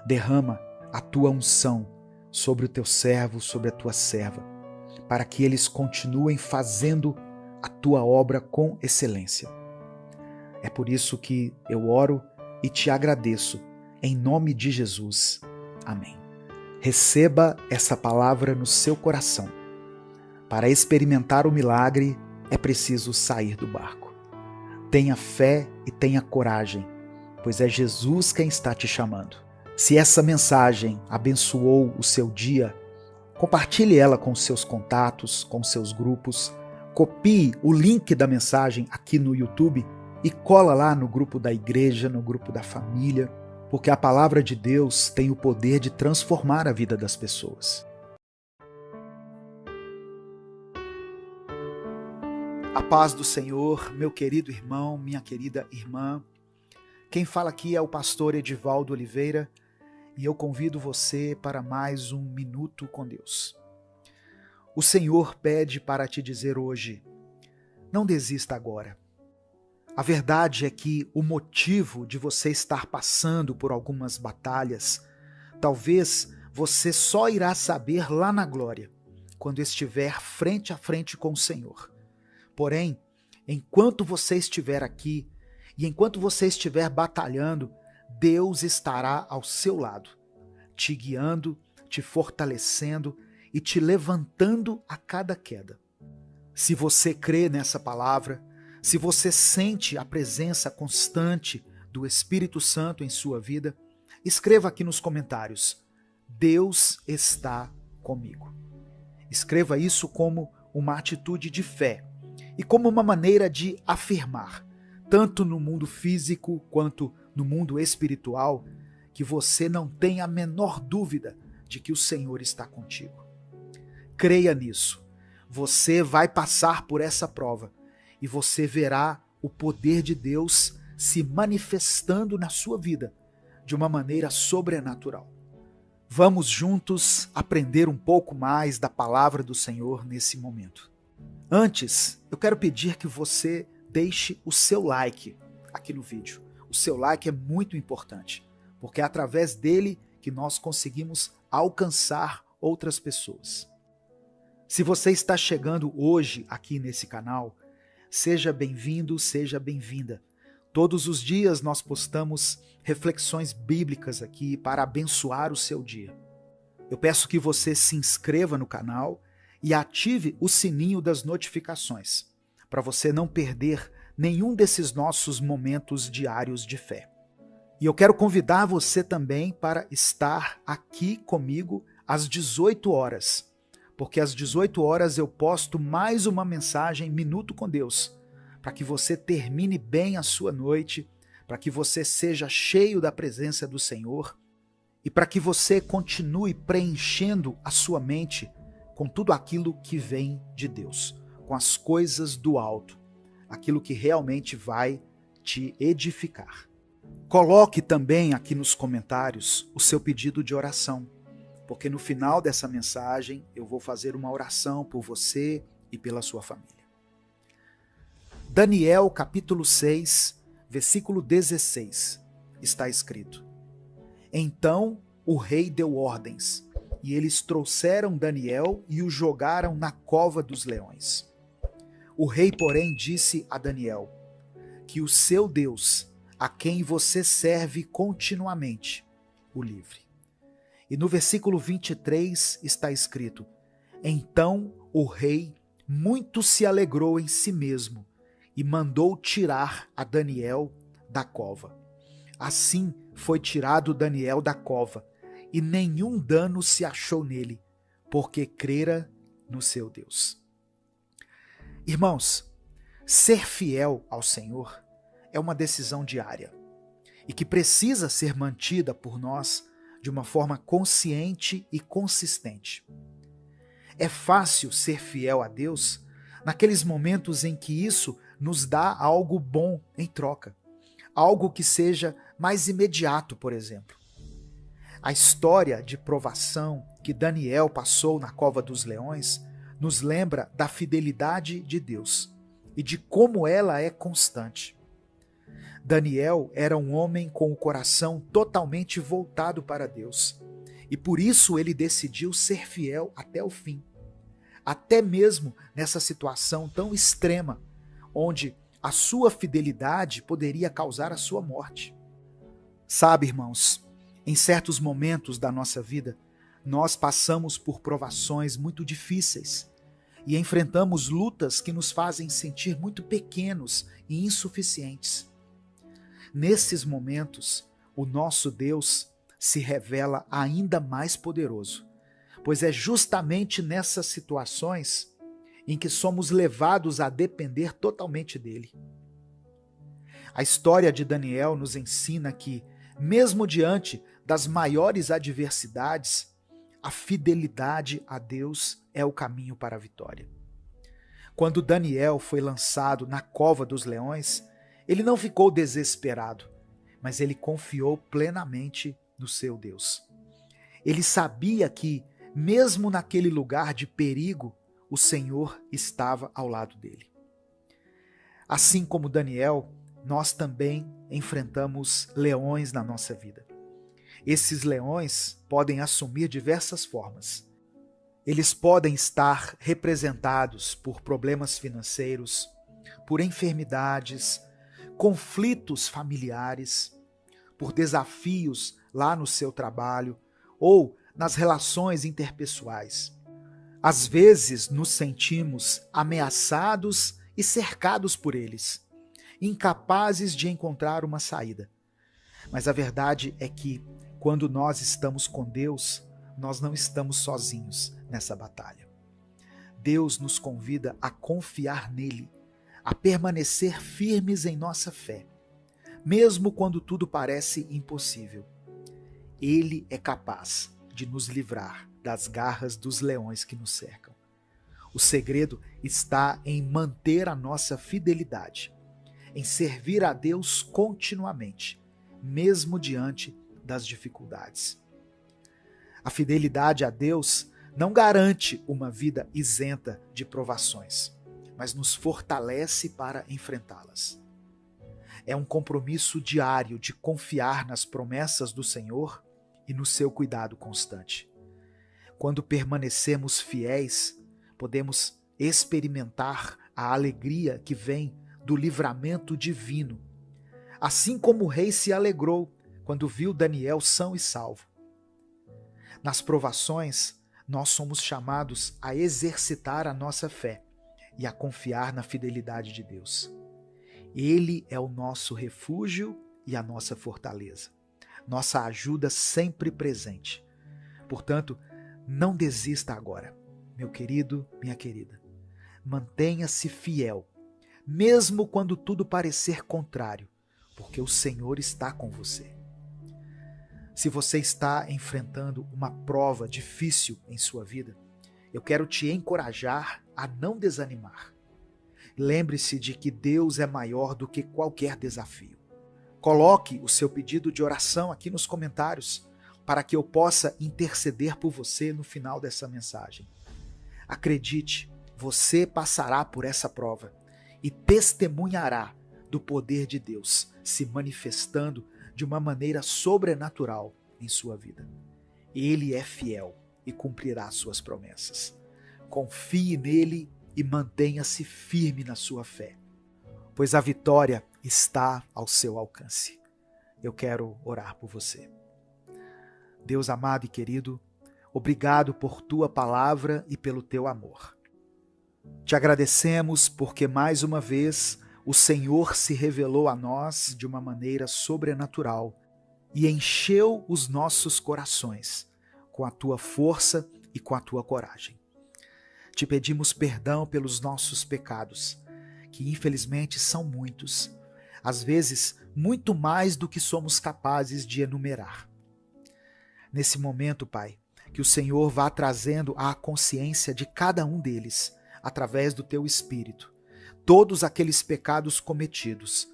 A: Derrama a Tua unção sobre o Teu servo, sobre a Tua serva, para que eles continuem fazendo a Tua obra com excelência. É por isso que eu oro e Te agradeço, em nome de Jesus. Amém. Receba essa palavra no seu coração. Para experimentar o milagre, é preciso sair do barco. Tenha fé e tenha coragem, pois é Jesus quem está te chamando. Se essa mensagem abençoou o seu dia, compartilhe ela com seus contatos, com seus grupos, copie o link da mensagem aqui no YouTube e cola lá no grupo da igreja, no grupo da família, porque a palavra de Deus tem o poder de transformar a vida das pessoas. A paz do Senhor, meu querido irmão, minha querida irmã. Quem fala aqui é o pastor Edivaldo Oliveira e eu convido você para mais um Minuto com Deus. O Senhor pede para te dizer hoje: não desista agora. A verdade é que o motivo de você estar passando por algumas batalhas, talvez você só irá saber lá na glória, quando estiver frente a frente com o Senhor. Porém, enquanto você estiver aqui e enquanto você estiver batalhando, Deus estará ao seu lado, te guiando, te fortalecendo e te levantando a cada queda. Se você crê nessa palavra, se você sente a presença constante do Espírito Santo em sua vida, escreva aqui nos comentários: Deus está comigo. Escreva isso como uma atitude de fé e como uma maneira de afirmar, tanto no mundo físico quanto no mundo espiritual, que você não tem a menor dúvida de que o Senhor está contigo. Creia nisso. Você vai passar por essa prova e você verá o poder de Deus se manifestando na sua vida de uma maneira sobrenatural. Vamos juntos aprender um pouco mais da palavra do Senhor nesse momento. Antes, eu quero pedir que você deixe o seu like aqui no vídeo. O seu like é muito importante, porque é através dele que nós conseguimos alcançar outras pessoas. Se você está chegando hoje aqui nesse canal, seja bem-vindo, seja bem-vinda. Todos os dias nós postamos reflexões bíblicas aqui para abençoar o seu dia. Eu peço que você se inscreva no canal e ative o sininho das notificações, para você não perder nenhum desses nossos momentos diários de fé. E eu quero convidar você também para estar aqui comigo às 18 horas, porque às 18 horas eu posto mais uma mensagem Minuto com Deus, para que você termine bem a sua noite, para que você seja cheio da presença do Senhor e para que você continue preenchendo a sua mente com tudo aquilo que vem de Deus, com as coisas do alto, aquilo que realmente vai te edificar. Coloque também aqui nos comentários o seu pedido de oração, porque no final dessa mensagem eu vou fazer uma oração por você e pela sua família. Daniel capítulo 6, versículo 16, está escrito: Então o rei deu ordens, e eles trouxeram Daniel e o jogaram na cova dos leões. O rei, porém, disse a Daniel: Que o seu Deus, a quem você serve continuamente, o livre. E no versículo 23 está escrito: Então o rei muito se alegrou em si mesmo e mandou tirar a Daniel da cova. Assim foi tirado Daniel da cova, e nenhum dano se achou nele, porque crera no seu Deus. Irmãos, ser fiel ao Senhor é uma decisão diária e que precisa ser mantida por nós de uma forma consciente e consistente. É fácil ser fiel a Deus naqueles momentos em que isso nos dá algo bom em troca, algo que seja mais imediato, por exemplo. A história de provação que Daniel passou na cova dos leões nos lembra da fidelidade de Deus e de como ela é constante. Daniel era um homem com o coração totalmente voltado para Deus, e por isso ele decidiu ser fiel até o fim, até mesmo nessa situação tão extrema, onde a sua fidelidade poderia causar a sua morte. Sabe, irmãos, em certos momentos da nossa vida, nós passamos por provações muito difíceis e enfrentamos lutas que nos fazem sentir muito pequenos e insuficientes. Nesses momentos, o nosso Deus se revela ainda mais poderoso, pois é justamente nessas situações em que somos levados a depender totalmente dele. A história de Daniel nos ensina que, mesmo diante das maiores adversidades, a fidelidade a Deus é o caminho para a vitória. Quando Daniel foi lançado na cova dos leões, ele não ficou desesperado, mas ele confiou plenamente no seu Deus. Ele sabia que, mesmo naquele lugar de perigo, o Senhor estava ao lado dele. Assim como Daniel, nós também enfrentamos leões na nossa vida. Esses leões podem assumir diversas formas. Eles podem estar representados por problemas financeiros, por enfermidades, conflitos familiares, por desafios lá no seu trabalho ou nas relações interpessoais. Às vezes nos sentimos ameaçados e cercados por eles, incapazes de encontrar uma saída. Mas a verdade é que, quando nós estamos com Deus, nós não estamos sozinhos nessa batalha. Deus nos convida a confiar nele, a permanecer firmes em nossa fé, mesmo quando tudo parece impossível. Ele é capaz de nos livrar das garras dos leões que nos cercam. O segredo está em manter a nossa fidelidade, em servir a Deus continuamente, mesmo diante das dificuldades. A fidelidade a Deus não garante uma vida isenta de provações, mas nos fortalece para enfrentá-las. É um compromisso diário de confiar nas promessas do Senhor e no seu cuidado constante. Quando permanecemos fiéis, podemos experimentar a alegria que vem do livramento divino, assim como o rei se alegrou quando viu Daniel são e salvo. Nas provações, nós somos chamados a exercitar a nossa fé e a confiar na fidelidade de Deus. Ele é o nosso refúgio e a nossa fortaleza, nossa ajuda sempre presente. Portanto, não desista agora, meu querido, minha querida. Mantenha-se fiel, mesmo quando tudo parecer contrário, porque o Senhor está com você. Se você está enfrentando uma prova difícil em sua vida, eu quero te encorajar a não desanimar. Lembre-se de que Deus é maior do que qualquer desafio. Coloque o seu pedido de oração aqui nos comentários, para que eu possa interceder por você no final dessa mensagem. Acredite, você passará por essa prova e testemunhará do poder de Deus se manifestando de uma maneira sobrenatural em sua vida. Ele é fiel e cumprirá suas promessas. Confie nele e mantenha-se firme na sua fé, pois a vitória está ao seu alcance. Eu quero orar por você. Deus amado e querido, obrigado por tua palavra e pelo teu amor. Te agradecemos porque mais uma vez o Senhor se revelou a nós de uma maneira sobrenatural e encheu os nossos corações com a tua força e com a tua coragem. Te pedimos perdão pelos nossos pecados, que infelizmente são muitos, às vezes muito mais do que somos capazes de enumerar. Nesse momento, Pai, que o Senhor vá trazendo à consciência de cada um deles, através do teu Espírito, todos aqueles pecados cometidos.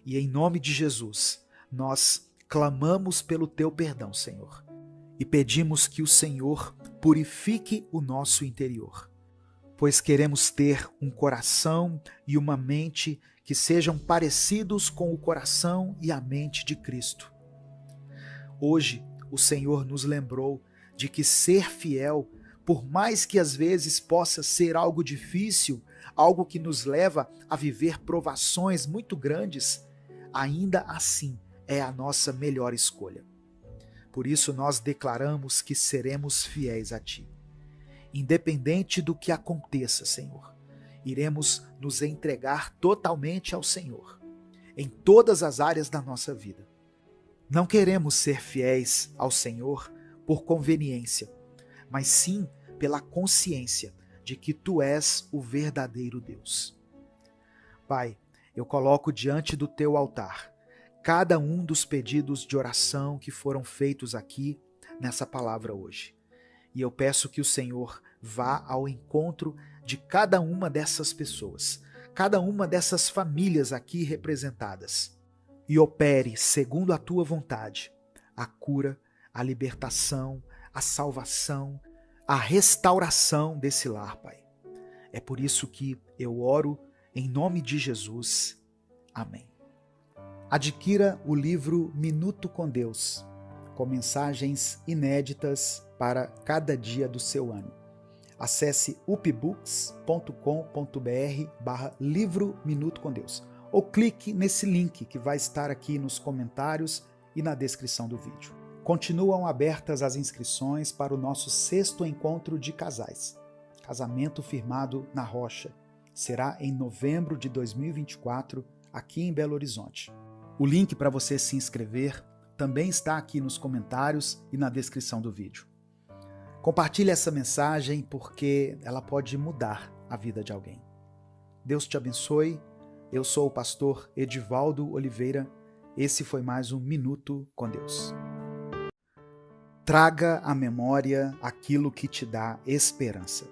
A: E em nome de Jesus, nós clamamos pelo teu perdão, Senhor, e pedimos que o Senhor purifique o nosso interior, pois queremos ter um coração e uma mente que sejam parecidos com o coração e a mente de Cristo. Hoje, o Senhor nos lembrou de que ser fiel, por mais que às vezes possa ser algo difícil, algo que nos leva a viver provações muito grandes, ainda assim é a nossa melhor escolha. Por isso nós declaramos que seremos fiéis a Ti. Independente do que aconteça, Senhor, iremos nos entregar totalmente ao Senhor, em todas as áreas da nossa vida. Não queremos ser fiéis ao Senhor por conveniência, mas sim pela consciência de que Tu és o verdadeiro Deus. Pai, eu coloco diante do Teu altar cada um dos pedidos de oração que foram feitos aqui nessa palavra hoje. E eu peço que o Senhor vá ao encontro de cada uma dessas pessoas, cada uma dessas famílias aqui representadas, e opere, segundo a Tua vontade, a cura, a libertação, a salvação, a restauração desse lar, Pai. É por isso que eu oro em nome de Jesus. Amém. Adquira o livro Minuto com Deus, com mensagens inéditas para cada dia do seu ano. Acesse upbooks.com.br/livro Minuto com Deus ou clique nesse link que vai estar aqui nos comentários e na descrição do vídeo. Continuam abertas as inscrições para o nosso 6º encontro de casais. casamento firmado na rocha. Será em novembro de 2024, aqui em Belo Horizonte. O link para você se inscrever também está aqui nos comentários e na descrição do vídeo. Compartilhe essa mensagem porque ela pode mudar a vida de alguém. Deus te abençoe. Eu sou o pastor Edivaldo Oliveira. Esse foi mais um Minuto com Deus. Traga à memória aquilo que te dá esperança.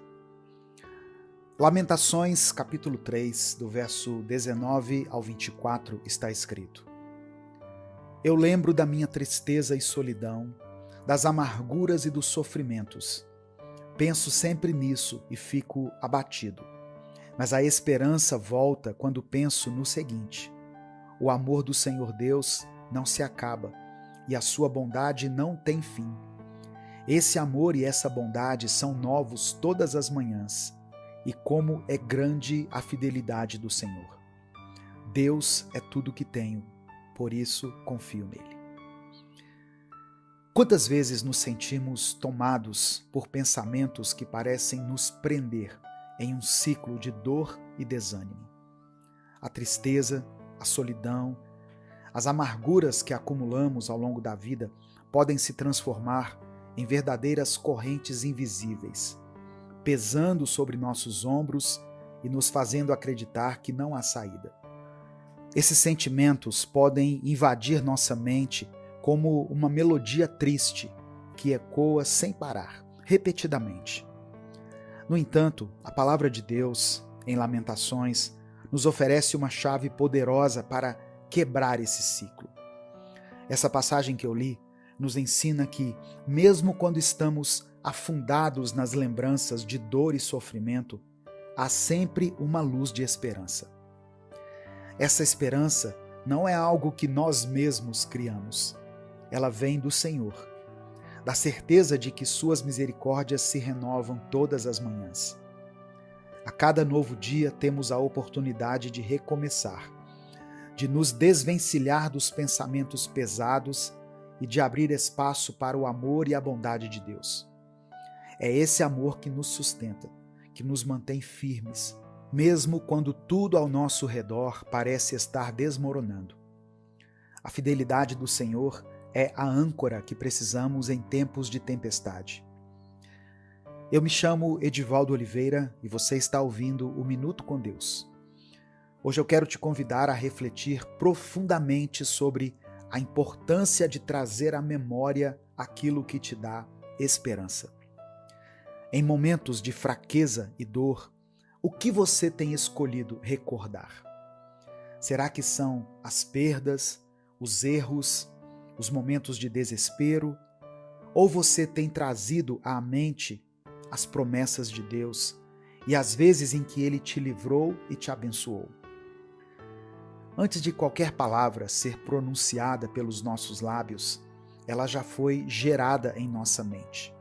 A: Lamentações, capítulo 3, do verso 19 ao 24, está escrito: Eu lembro da minha tristeza e solidão, das amarguras e dos sofrimentos. Penso sempre nisso e fico abatido. Mas a esperança volta quando penso no seguinte: o amor do Senhor Deus não se acaba e a sua bondade não tem fim. Esse amor e essa bondade são novos todas as manhãs. E como é grande a fidelidade do Senhor. Deus é tudo que tenho, por isso confio nele. Quantas vezes nos sentimos tomados por pensamentos que parecem nos prender em um ciclo de dor e desânimo? A tristeza, a solidão, as amarguras que acumulamos ao longo da vida podem se transformar em verdadeiras correntes invisíveis, pesando sobre nossos ombros e nos fazendo acreditar que não há saída. Esses sentimentos podem invadir nossa mente como uma melodia triste que ecoa sem parar, repetidamente. No entanto, a palavra de Deus, em Lamentações, nos oferece uma chave poderosa para quebrar esse ciclo. Essa passagem que eu li nos ensina que, mesmo quando estamos afundados nas lembranças de dor e sofrimento, há sempre uma luz de esperança. Essa esperança não é algo que nós mesmos criamos. Ela vem do Senhor, da certeza de que suas misericórdias se renovam todas as manhãs. A cada novo dia temos a oportunidade de recomeçar, de nos desvencilhar dos pensamentos pesados e de abrir espaço para o amor e a bondade de Deus. É esse amor que nos sustenta, que nos mantém firmes, mesmo quando tudo ao nosso redor parece estar desmoronando. A fidelidade do Senhor é a âncora que precisamos em tempos de tempestade. Eu me chamo Edivaldo Oliveira e você está ouvindo o Minuto com Deus. Hoje eu quero te convidar a refletir profundamente sobre a importância de trazer à memória aquilo que te dá esperança. Em momentos de fraqueza e dor, o que você tem escolhido recordar? Será que são as perdas, os erros, os momentos de desespero? Ou você tem trazido à mente as promessas de Deus e as vezes em que Ele te livrou e te abençoou? Antes de qualquer palavra ser pronunciada pelos nossos lábios, ela já foi gerada em nossa mente.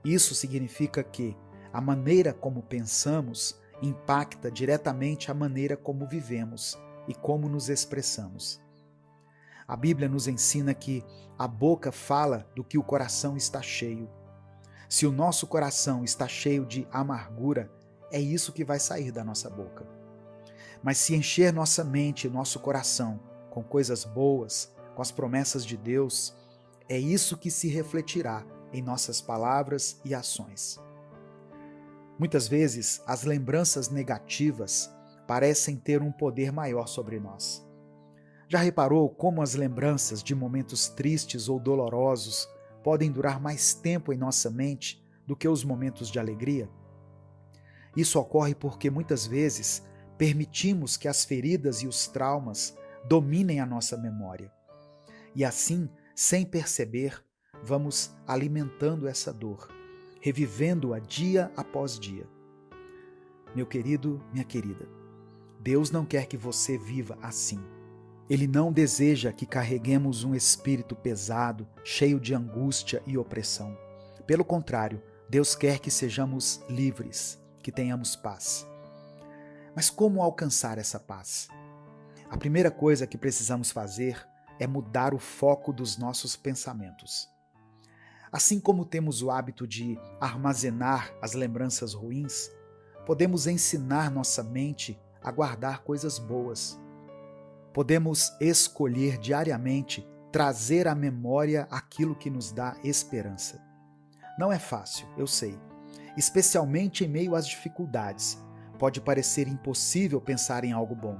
A: Isso significa que a maneira como pensamos impacta diretamente a maneira como vivemos e como nos expressamos. A Bíblia nos ensina que a boca fala do que o coração está cheio. Se o nosso coração está cheio de amargura, é isso que vai sair da nossa boca. Mas se encher nossa mente e nosso coração com coisas boas, com as promessas de Deus, é isso que se refletirá em nossas palavras e ações. Muitas vezes, as lembranças negativas parecem ter um poder maior sobre nós. Já reparou como as lembranças de momentos tristes ou dolorosos podem durar mais tempo em nossa mente do que os momentos de alegria? Isso ocorre porque muitas vezes permitimos que as feridas e os traumas dominem a nossa memória. E assim, sem perceber, vamos alimentando essa dor, revivendo-a dia após dia. Meu querido, minha querida, Deus não quer que você viva assim. Ele não deseja que carreguemos um espírito pesado, cheio de angústia e opressão. Pelo contrário, Deus quer que sejamos livres, que tenhamos paz. Mas como alcançar essa paz? A primeira coisa que precisamos fazer é mudar o foco dos nossos pensamentos. Assim como temos o hábito de armazenar as lembranças ruins, podemos ensinar nossa mente a guardar coisas boas. Podemos escolher diariamente trazer à memória aquilo que nos dá esperança. Não é fácil, eu sei, especialmente em meio às dificuldades. Pode parecer impossível pensar em algo bom,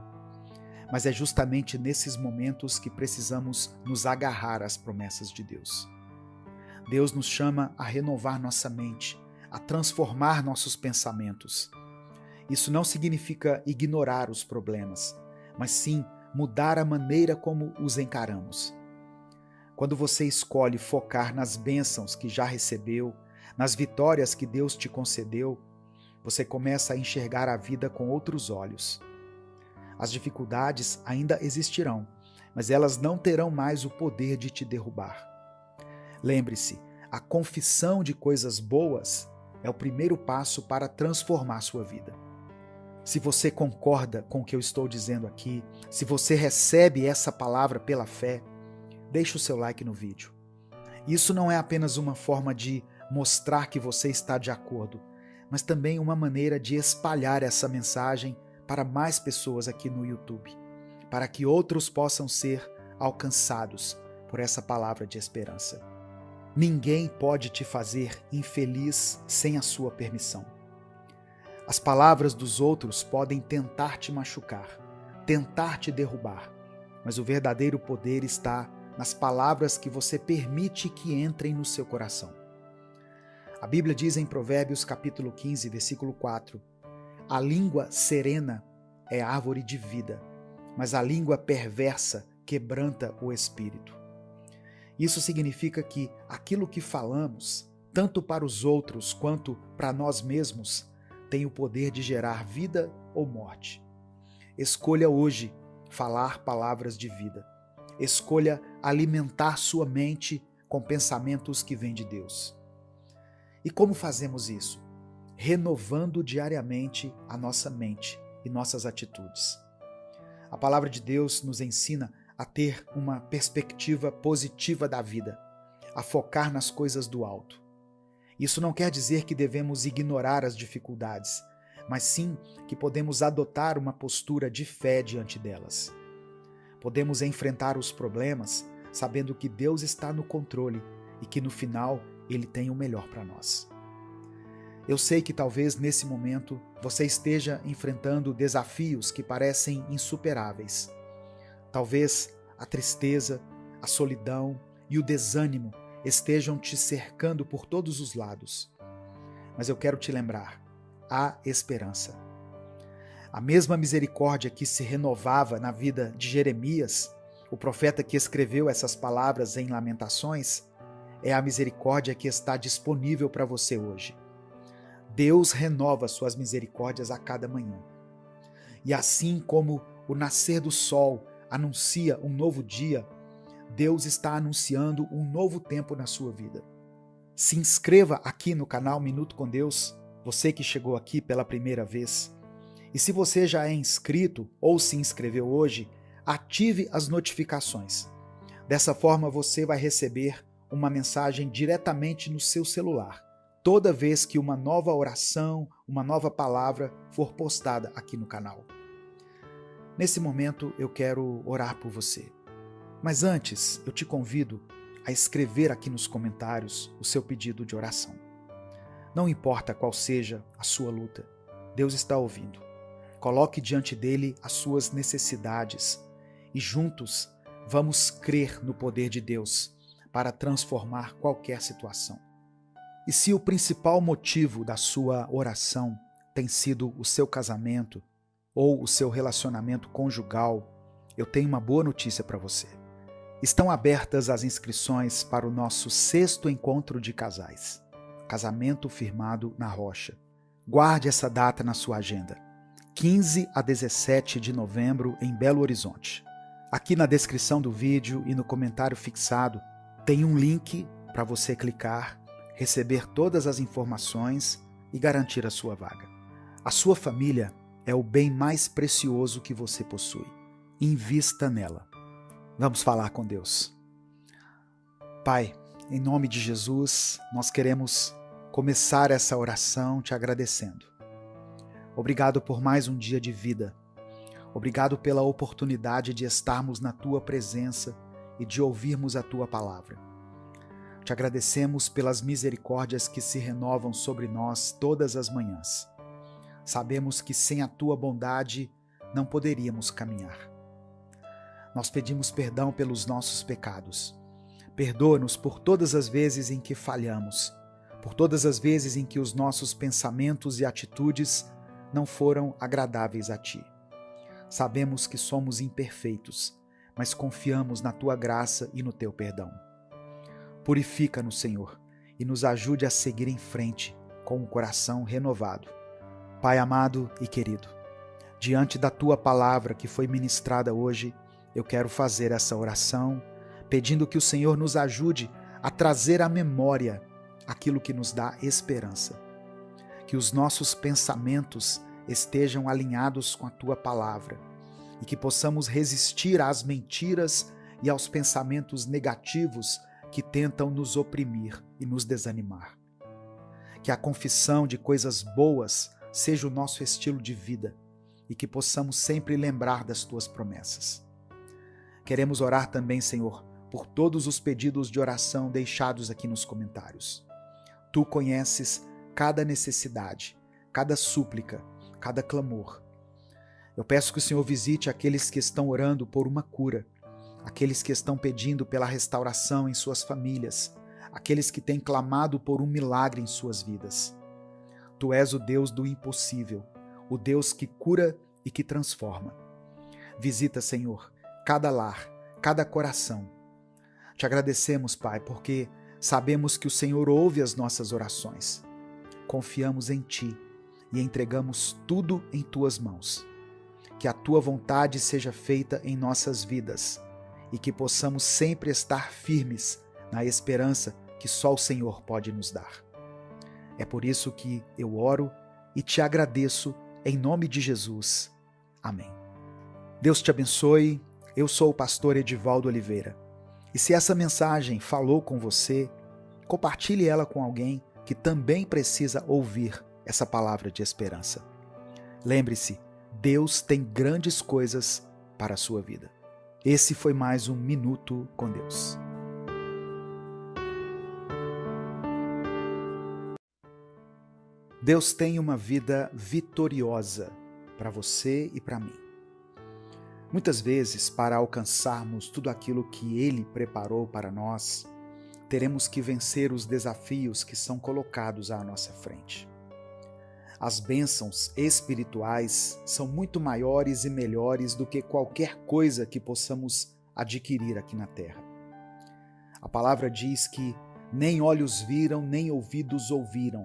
A: mas é justamente nesses momentos que precisamos nos agarrar às promessas de Deus. Deus nos chama a renovar nossa mente, a transformar nossos pensamentos. Isso não significa ignorar os problemas, mas sim mudar a maneira como os encaramos. Quando você escolhe focar nas bênçãos que já recebeu, nas vitórias que Deus te concedeu, você começa a enxergar a vida com outros olhos. As dificuldades ainda existirão, mas elas não terão mais o poder de te derrubar. Lembre-se, a confissão de coisas boas é o primeiro passo para transformar sua vida. Se você concorda com o que eu estou dizendo aqui, se você recebe essa palavra pela fé, deixe o seu like no vídeo. Isso não é apenas uma forma de mostrar que você está de acordo, mas também uma maneira de espalhar essa mensagem para mais pessoas aqui no YouTube, para que outros possam ser alcançados por essa palavra de esperança. Ninguém pode te fazer infeliz sem a sua permissão. As palavras dos outros podem tentar te machucar, tentar te derrubar, mas o verdadeiro poder está nas palavras que você permite que entrem no seu coração. A Bíblia diz em Provérbios capítulo 15, versículo 4, a língua serena é árvore de vida, mas a língua perversa quebranta o espírito. Isso significa que aquilo que falamos, tanto para os outros quanto para nós mesmos, tem o poder de gerar vida ou morte. Escolha hoje falar palavras de vida. Escolha alimentar sua mente com pensamentos que vêm de Deus. E como fazemos isso? Renovando diariamente a nossa mente e nossas atitudes. A palavra de Deus nos ensina a ter uma perspectiva positiva da vida, a focar nas coisas do alto. Isso não quer dizer que devemos ignorar as dificuldades, mas sim que podemos adotar uma postura de fé diante delas. Podemos enfrentar os problemas sabendo que Deus está no controle e que no final Ele tem o melhor para nós. Eu sei que talvez nesse momento você esteja enfrentando desafios que parecem insuperáveis. Talvez a tristeza, a solidão e o desânimo estejam te cercando por todos os lados. Mas eu quero te lembrar, há esperança. A mesma misericórdia que se renovava na vida de Jeremias, o profeta que escreveu essas palavras em Lamentações, é a misericórdia que está disponível para você hoje. Deus renova suas misericórdias a cada manhã. E assim como o nascer do sol anuncia um novo dia, Deus está anunciando um novo tempo na sua vida. Se inscreva aqui no canal Minuto com Deus, você que chegou aqui pela primeira vez. E se você já é inscrito ou se inscreveu hoje, ative as notificações. Dessa forma você vai receber uma mensagem diretamente no seu celular, toda vez que uma nova oração, uma nova palavra for postada aqui no canal. Nesse momento eu quero orar por você. Mas antes, eu te convido a escrever aqui nos comentários o seu pedido de oração. Não importa qual seja a sua luta, Deus está ouvindo. Coloque diante dele as suas necessidades e juntos vamos crer no poder de Deus para transformar qualquer situação. E se o principal motivo da sua oração tem sido o seu casamento ou o seu relacionamento conjugal, eu tenho uma boa notícia para você. Estão abertas as inscrições para o nosso 6º encontro de casais, Casamento Firmado na Rocha. Guarde essa data na sua agenda, 15 a 17 de novembro em Belo Horizonte. Aqui na descrição do vídeo e no comentário fixado tem um link para você clicar, receber todas as informações e garantir a sua vaga. A sua família é o bem mais precioso que você possui. Invista nela. Vamos falar com Deus. Pai, em nome de Jesus, nós queremos começar essa oração te agradecendo. Obrigado por mais um dia de vida. Obrigado pela oportunidade de estarmos na Tua presença e de ouvirmos a Tua palavra. Te agradecemos pelas misericórdias que se renovam sobre nós todas as manhãs. Sabemos que sem a Tua bondade não poderíamos caminhar. Nós pedimos perdão pelos nossos pecados. Perdoa-nos por todas as vezes em que falhamos, por todas as vezes em que os nossos pensamentos e atitudes não foram agradáveis a Ti. Sabemos que somos imperfeitos, mas confiamos na Tua graça e no Teu perdão. Purifica-nos, Senhor, e nos ajude a seguir em frente com o coração renovado. Pai amado e querido, diante da Tua palavra que foi ministrada hoje, eu quero fazer essa oração, pedindo que o Senhor nos ajude a trazer à memória aquilo que nos dá esperança. Que os nossos pensamentos estejam alinhados com a Tua palavra e que possamos resistir às mentiras e aos pensamentos negativos que tentam nos oprimir e nos desanimar. Que a confissão de coisas boas seja o nosso estilo de vida e que possamos sempre lembrar das Tuas promessas. Queremos orar também, Senhor, por todos os pedidos de oração deixados aqui nos comentários. Tu conheces cada necessidade, cada súplica, cada clamor. Eu peço que o Senhor visite aqueles que estão orando por uma cura, aqueles que estão pedindo pela restauração em suas famílias, aqueles que têm clamado por um milagre em suas vidas. Tu és o Deus do impossível, o Deus que cura e que transforma. Visita, Senhor, cada lar, cada coração. Te agradecemos, Pai, porque sabemos que o Senhor ouve as nossas orações. Confiamos em Ti e entregamos tudo em Tuas mãos. Que a Tua vontade seja feita em nossas vidas e que possamos sempre estar firmes na esperança que só o Senhor pode nos dar. É por isso que eu oro e te agradeço em nome de Jesus. Amém. Deus te abençoe. Eu sou o pastor Edivaldo Oliveira. E se essa mensagem falou com você, compartilhe ela com alguém que também precisa ouvir essa palavra de esperança. Lembre-se, Deus tem grandes coisas para a sua vida. Esse foi mais um Minuto com Deus. Deus tem uma vida vitoriosa para você e para mim. Muitas vezes, para alcançarmos tudo aquilo que Ele preparou para nós, teremos que vencer os desafios que são colocados à nossa frente. As bênçãos espirituais são muito maiores e melhores do que qualquer coisa que possamos adquirir aqui na terra. A palavra diz que nem olhos viram, nem ouvidos ouviram,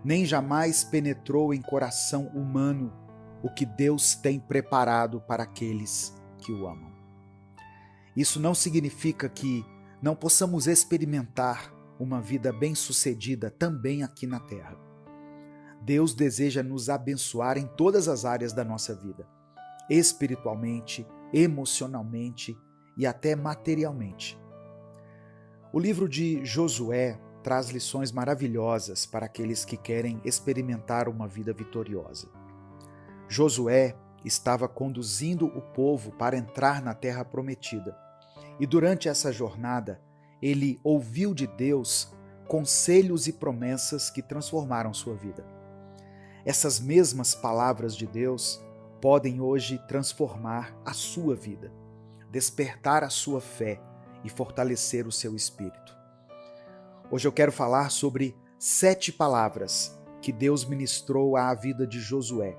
A: nem jamais penetrou em coração humano o que Deus tem preparado para aqueles que o amam. Isso não significa que não possamos experimentar uma vida bem-sucedida também aqui na terra. Deus deseja nos abençoar em todas as áreas da nossa vida, espiritualmente, emocionalmente e até materialmente. O livro de Josué traz lições maravilhosas para aqueles que querem experimentar uma vida vitoriosa. Josué estava conduzindo o povo para entrar na terra prometida. E durante essa jornada, ele ouviu de Deus conselhos e promessas que transformaram sua vida. Essas mesmas palavras de Deus podem hoje transformar a sua vida, despertar a sua fé e fortalecer o seu espírito. Hoje eu quero falar sobre 7 palavras que Deus ministrou à vida de Josué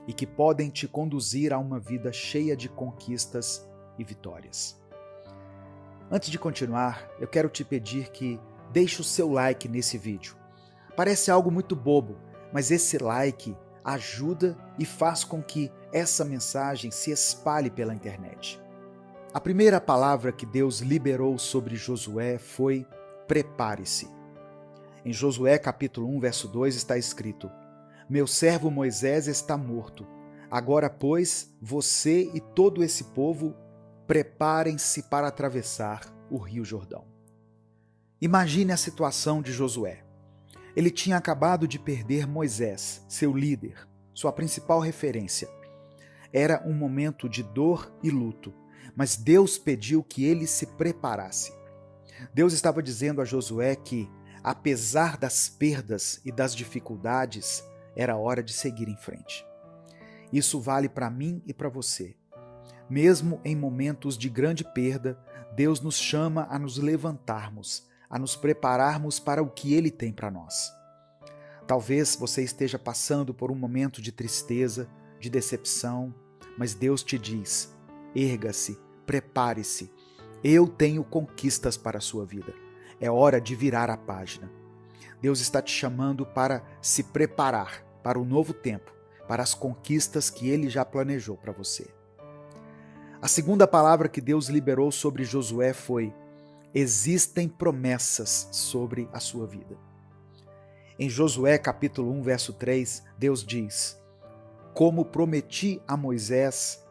A: e que podem te conduzir a uma vida cheia de conquistas e vitórias. Antes de continuar, eu quero te pedir que deixe o seu like nesse vídeo. Parece algo muito bobo, mas esse like ajuda e faz com que essa mensagem se espalhe pela internet. A primeira palavra que Deus liberou sobre Josué foi prepare-se. Em Josué capítulo 1, verso 2 está escrito: Meu servo Moisés está morto. Agora, pois, você e todo esse povo preparem-se para atravessar o Rio Jordão. Imagine a situação de Josué. Ele tinha acabado de perder Moisés, seu líder, sua principal referência. Era um momento de dor e luto, mas Deus pediu que ele se preparasse. Deus estava dizendo a Josué que, apesar das perdas e das dificuldades, era hora de seguir em frente. Isso vale para mim e para você. Mesmo em momentos de grande perda, Deus nos chama a nos levantarmos, a nos prepararmos para o que Ele tem para nós. Talvez você esteja passando por um momento de tristeza, de decepção, mas Deus te diz: erga-se, prepare-se. Eu tenho conquistas para a sua vida. É hora de virar a página. Deus está te chamando para se preparar para o novo tempo, para as conquistas que Ele já planejou para você. A segunda palavra que Deus liberou sobre Josué foi: existem promessas sobre a sua vida. Em Josué capítulo 1, verso 3, Deus diz: como prometi a Moisés,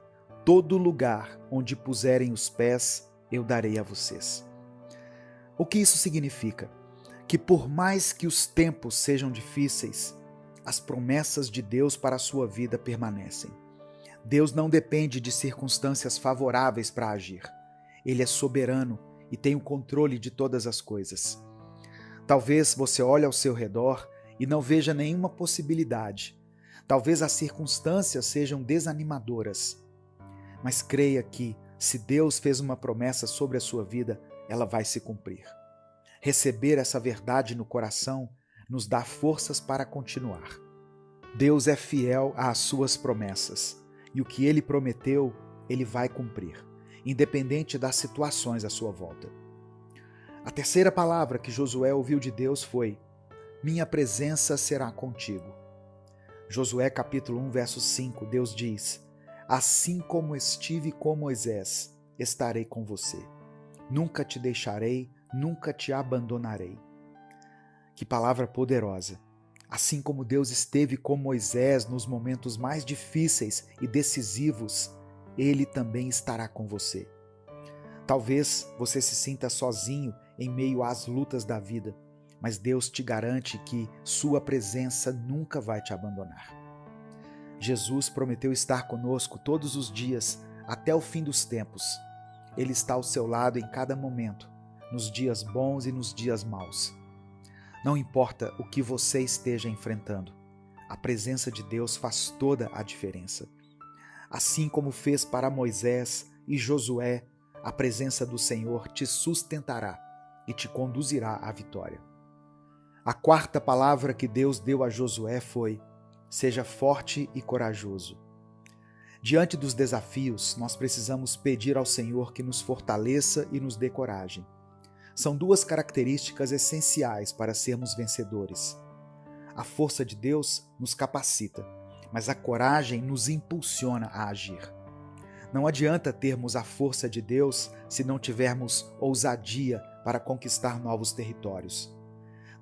A: todo lugar onde puserem os pés, eu darei a vocês. O que isso significa? Que por mais que os tempos sejam difíceis, as promessas de Deus para a sua vida permanecem. Deus não depende de circunstâncias favoráveis para agir. Ele é soberano e tem o controle de todas as coisas. Talvez você olhe ao seu redor e não veja nenhuma possibilidade. Talvez as circunstâncias sejam desanimadoras. Mas creia que, se Deus fez uma promessa sobre a sua vida, ela vai se cumprir. Receber essa verdade no coração nos dá forças para continuar. Deus é fiel às suas promessas, e o que Ele prometeu, Ele vai cumprir, independente das situações à sua volta. A terceira palavra que Josué ouviu de Deus foi: minha presença será contigo. Josué capítulo 1, verso 5, Deus diz: assim como estive com Moisés, estarei com você. Nunca te deixarei, nunca te abandonarei. Que palavra poderosa! Assim como Deus esteve com Moisés nos momentos mais difíceis e decisivos, Ele também estará com você. Talvez você se sinta sozinho em meio às lutas da vida, mas Deus te garante que sua presença nunca vai te abandonar. Jesus prometeu estar conosco todos os dias, até o fim dos tempos. Ele está ao seu lado em cada momento, nos dias bons e nos dias maus. Não importa o que você esteja enfrentando, a presença de Deus faz toda a diferença. Assim como fez para Moisés e Josué, a presença do Senhor te sustentará e te conduzirá à vitória. A quarta palavra que Deus deu a Josué foi: seja forte e corajoso. Diante dos desafios, nós precisamos pedir ao Senhor que nos fortaleça e nos dê coragem. São duas características essenciais para sermos vencedores. A força de Deus nos capacita, mas a coragem nos impulsiona a agir. Não adianta termos a força de Deus se não tivermos ousadia para conquistar novos territórios.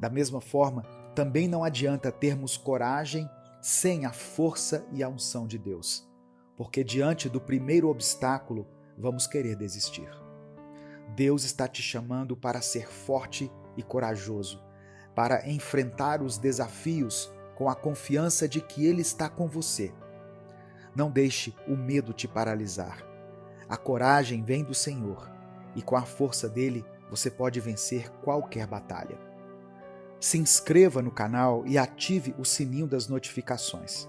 A: Da mesma forma, também não adianta termos coragem sem a força e a unção de Deus, porque diante do primeiro obstáculo, vamos querer desistir. Deus está te chamando para ser forte e corajoso, para enfrentar os desafios com a confiança de que Ele está com você. Não deixe o medo te paralisar. A coragem vem do Senhor e com a força dele você pode vencer qualquer batalha. Se inscreva no canal e ative o sininho das notificações.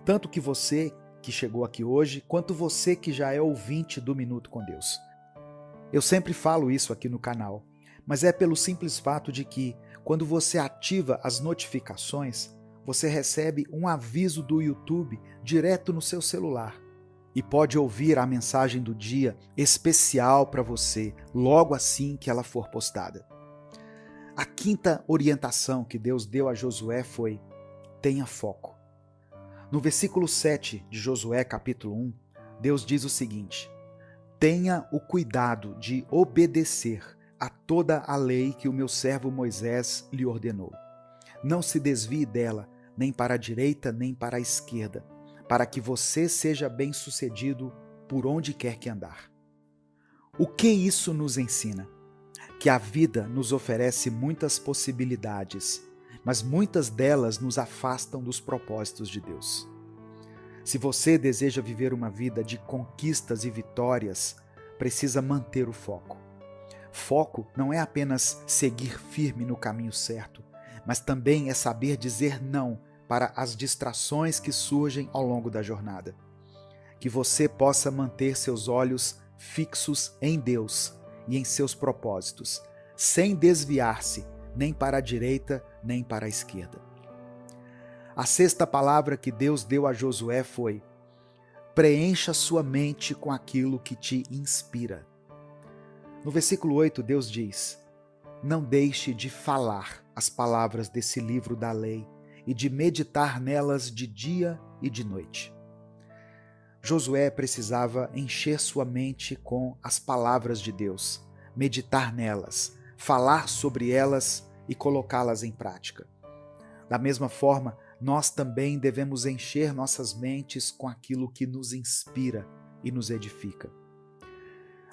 A: Tanto que você que chegou aqui hoje, quanto você que já é ouvinte do Minuto com Deus. Eu sempre falo isso aqui no canal, mas é pelo simples fato de que, quando você ativa as notificações, você recebe um aviso do YouTube direto no seu celular e pode ouvir a mensagem do dia especial para você logo assim que ela for postada. A quinta orientação que Deus deu a Josué foi: tenha foco. No versículo 7 de Josué capítulo 1, Deus diz o seguinte: tenha o cuidado de obedecer a toda a lei que o meu servo Moisés lhe ordenou. Não se desvie dela, nem para a direita, nem para a esquerda, para que você seja bem-sucedido por onde quer que andar. O que isso nos ensina? que a vida nos oferece muitas possibilidades, mas muitas delas nos afastam dos propósitos de Deus. Se você deseja viver uma vida de conquistas e vitórias, precisa manter o foco. Foco não é apenas seguir firme no caminho certo, mas também é saber dizer não para as distrações que surgem ao longo da jornada. Que você possa manter seus olhos fixos em Deus e em seus propósitos, sem desviar-se nem para a direita nem para a esquerda. A sexta palavra que Deus deu a Josué foi: preencha sua mente com aquilo que te inspira. No versículo 8, Deus diz: não deixe de falar as palavras desse livro da lei e de meditar nelas de dia e de noite. Josué precisava encher sua mente com as palavras de Deus, meditar nelas, falar sobre elas e colocá-las em prática. Da mesma forma, nós também devemos encher nossas mentes com aquilo que nos inspira e nos edifica.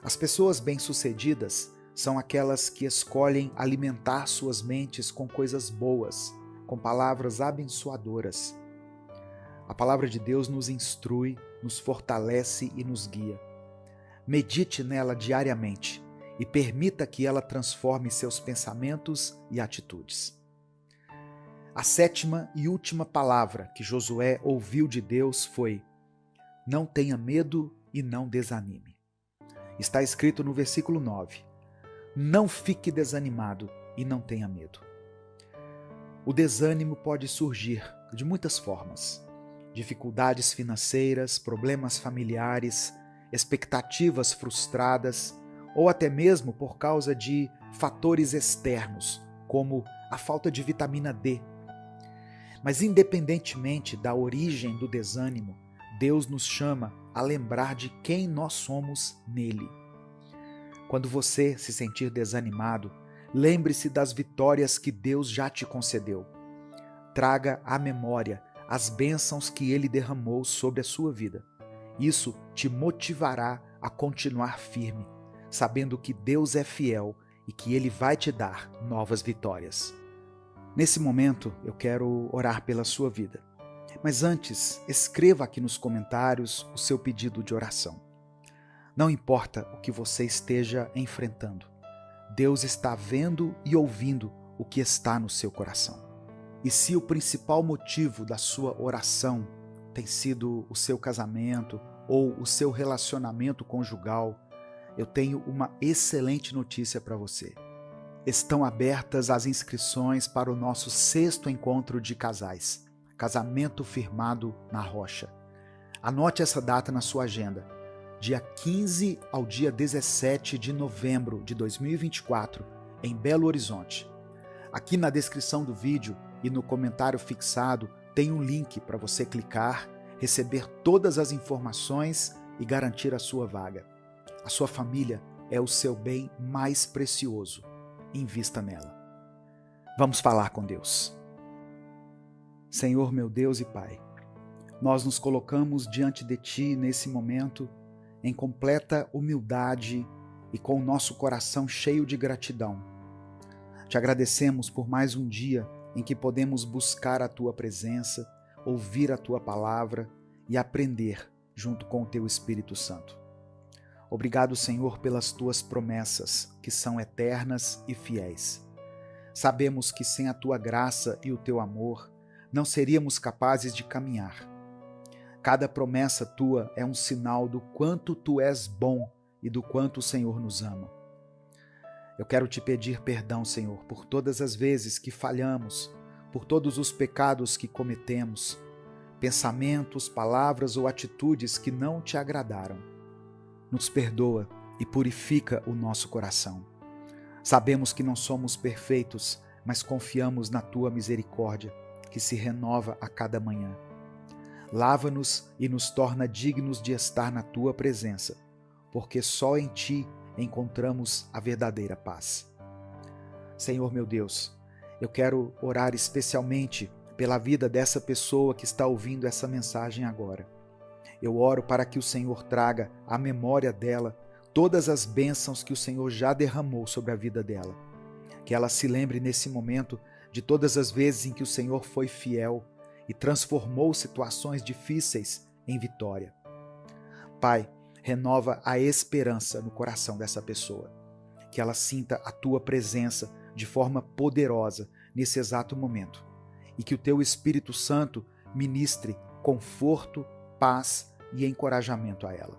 A: As pessoas bem-sucedidas são aquelas que escolhem alimentar suas mentes com coisas boas, com palavras abençoadoras. A palavra de Deus nos instrui, nos fortalece e nos guia. Medite nela diariamente e permita que ela transforme seus pensamentos e atitudes. A sétima e última palavra que Josué ouviu de Deus foi: não tenha medo e não desanime. Está escrito no versículo 9: não fique desanimado e não tenha medo. O desânimo pode surgir de muitas formas: dificuldades financeiras, problemas familiares, expectativas frustradas, ou até mesmo por causa de fatores externos, como a falta de vitamina D. Mas independentemente da origem do desânimo, Deus nos chama a lembrar de quem nós somos nele. Quando você se sentir desanimado, lembre-se das vitórias que Deus já te concedeu. Traga à memória as bênçãos que Ele derramou sobre a sua vida. Isso te motivará a continuar firme, sabendo que Deus é fiel e que Ele vai te dar novas vitórias. Nesse momento, eu quero orar pela sua vida. Mas antes, escreva aqui nos comentários o seu pedido de oração. Não importa o que você esteja enfrentando, Deus está vendo e ouvindo o que está no seu coração. E se o principal motivo da sua oração tem sido o seu casamento ou o seu relacionamento conjugal, eu tenho uma excelente notícia para você. Estão abertas as inscrições para o nosso 6º encontro de casais, Casamento Firmado na Rocha. Anote essa data na sua agenda, dia 15 ao dia 17 de novembro de 2024, em Belo Horizonte. Aqui na descrição do vídeo e no comentário fixado tem um link para você clicar, receber todas as informações e garantir a sua vaga. A sua família é o seu bem mais precioso. Invista nela. Vamos falar com Deus. Senhor, meu Deus e Pai, nós nos colocamos diante de Ti nesse momento em completa humildade e com o nosso coração cheio de gratidão. Te agradecemos por mais um dia em que podemos buscar a Tua presença, ouvir a Tua palavra e aprender junto com o Teu Espírito Santo. Obrigado, Senhor, pelas Tuas promessas, que são eternas e fiéis. Sabemos que sem a Tua graça e o Teu amor, não seríamos capazes de caminhar. Cada promessa Tua é um sinal do quanto Tu és bom e do quanto o Senhor nos ama. Eu quero Te pedir perdão, Senhor, por todas as vezes que falhamos, por todos os pecados que cometemos, pensamentos, palavras ou atitudes que não Te agradaram. Nos perdoa e purifica o nosso coração. Sabemos que não somos perfeitos, mas confiamos na Tua misericórdia, que se renova a cada manhã. Lava-nos e nos torna dignos de estar na Tua presença, porque só em Ti encontramos a verdadeira paz. Senhor meu Deus, eu quero orar especialmente pela vida dessa pessoa que está ouvindo essa mensagem agora. Eu oro para que o Senhor traga à memória dela todas as bênçãos que o Senhor já derramou sobre a vida dela. Que ela se lembre nesse momento de todas as vezes em que o Senhor foi fiel e transformou situações difíceis em vitória. Pai, renova a esperança no coração dessa pessoa. Que ela sinta a tua presença de forma poderosa nesse exato momento. E que o teu Espírito Santo ministre conforto, paz e encorajamento a ela.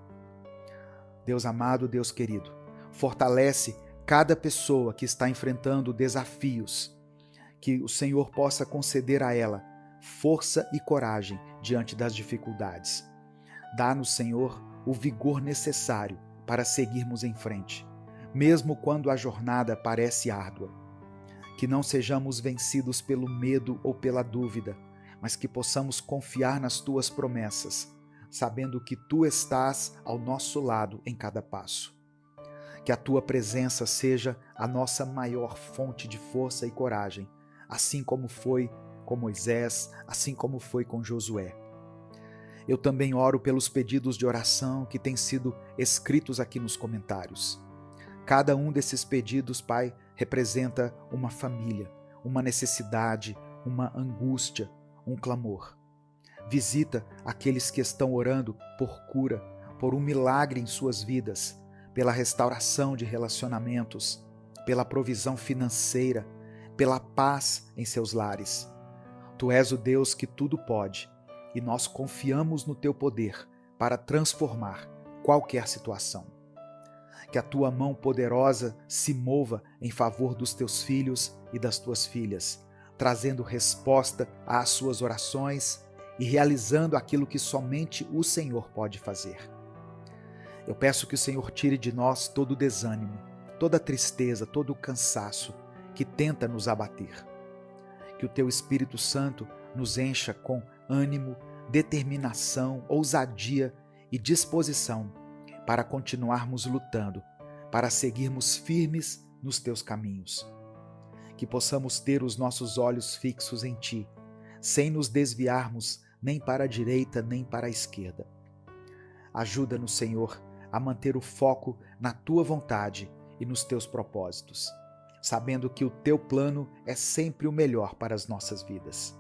A: Deus amado, Deus querido, fortalece cada pessoa que está enfrentando desafios, que o Senhor possa conceder a ela força e coragem diante das dificuldades. Dá-nos, Senhor, o vigor necessário para seguirmos em frente, mesmo quando a jornada parece árdua. Que não sejamos vencidos pelo medo ou pela dúvida, mas que possamos confiar nas tuas promessas, sabendo que tu estás ao nosso lado em cada passo. Que a tua presença seja a nossa maior fonte de força e coragem, assim como foi com Moisés, assim como foi com Josué. Eu também oro pelos pedidos de oração que têm sido escritos aqui nos comentários. Cada um desses pedidos, Pai, representa uma família, uma necessidade, uma angústia, um clamor. Visita aqueles que estão orando por cura, por um milagre em suas vidas, pela restauração de relacionamentos, pela provisão financeira, pela paz em seus lares. Tu és o Deus que tudo pode e nós confiamos no teu poder para transformar qualquer situação. Que a tua mão poderosa se mova em favor dos teus filhos e das tuas filhas, trazendo resposta às suas orações e realizando aquilo que somente o Senhor pode fazer. Eu peço que o Senhor tire de nós todo o desânimo, toda a tristeza, todo o cansaço que tenta nos abater. Que o teu Espírito Santo nos encha com ânimo, determinação, ousadia e disposição para continuarmos lutando, para seguirmos firmes nos teus caminhos. Que possamos ter os nossos olhos fixos em ti, sem nos desviarmos nem para a direita nem para a esquerda. Ajuda-nos, Senhor, a manter o foco na tua vontade e nos teus propósitos, sabendo que o teu plano é sempre o melhor para as nossas vidas.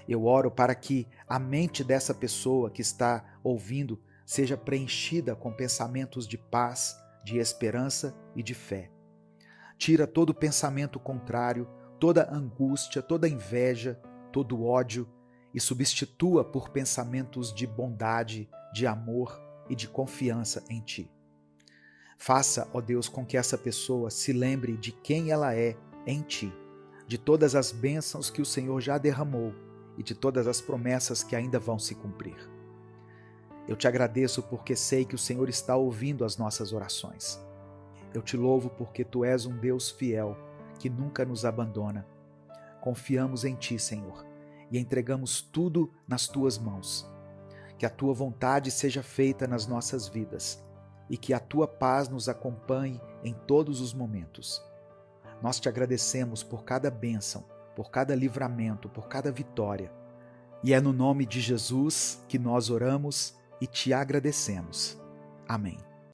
A: Eu oro para que a mente dessa pessoa que está ouvindo seja preenchida com pensamentos de paz, de esperança e de fé. Tira todo pensamento contrário, toda angústia, toda inveja, todo ódio e substitua por pensamentos de bondade, de amor e de confiança em ti. Faça, ó Deus, com que essa pessoa se lembre de quem ela é em ti, de todas as bênçãos que o Senhor já derramou e de todas as promessas que ainda vão se cumprir. Eu te agradeço porque sei que o Senhor está ouvindo as nossas orações. Eu te louvo porque tu és um Deus fiel, que nunca nos abandona. Confiamos em ti, Senhor, e entregamos tudo nas tuas mãos. Que a tua vontade seja feita nas nossas vidas e que a tua paz nos acompanhe em todos os momentos. Nós te agradecemos por cada bênção, por cada livramento, por cada vitória. E é no nome de Jesus que nós oramos e te agradecemos. Amém.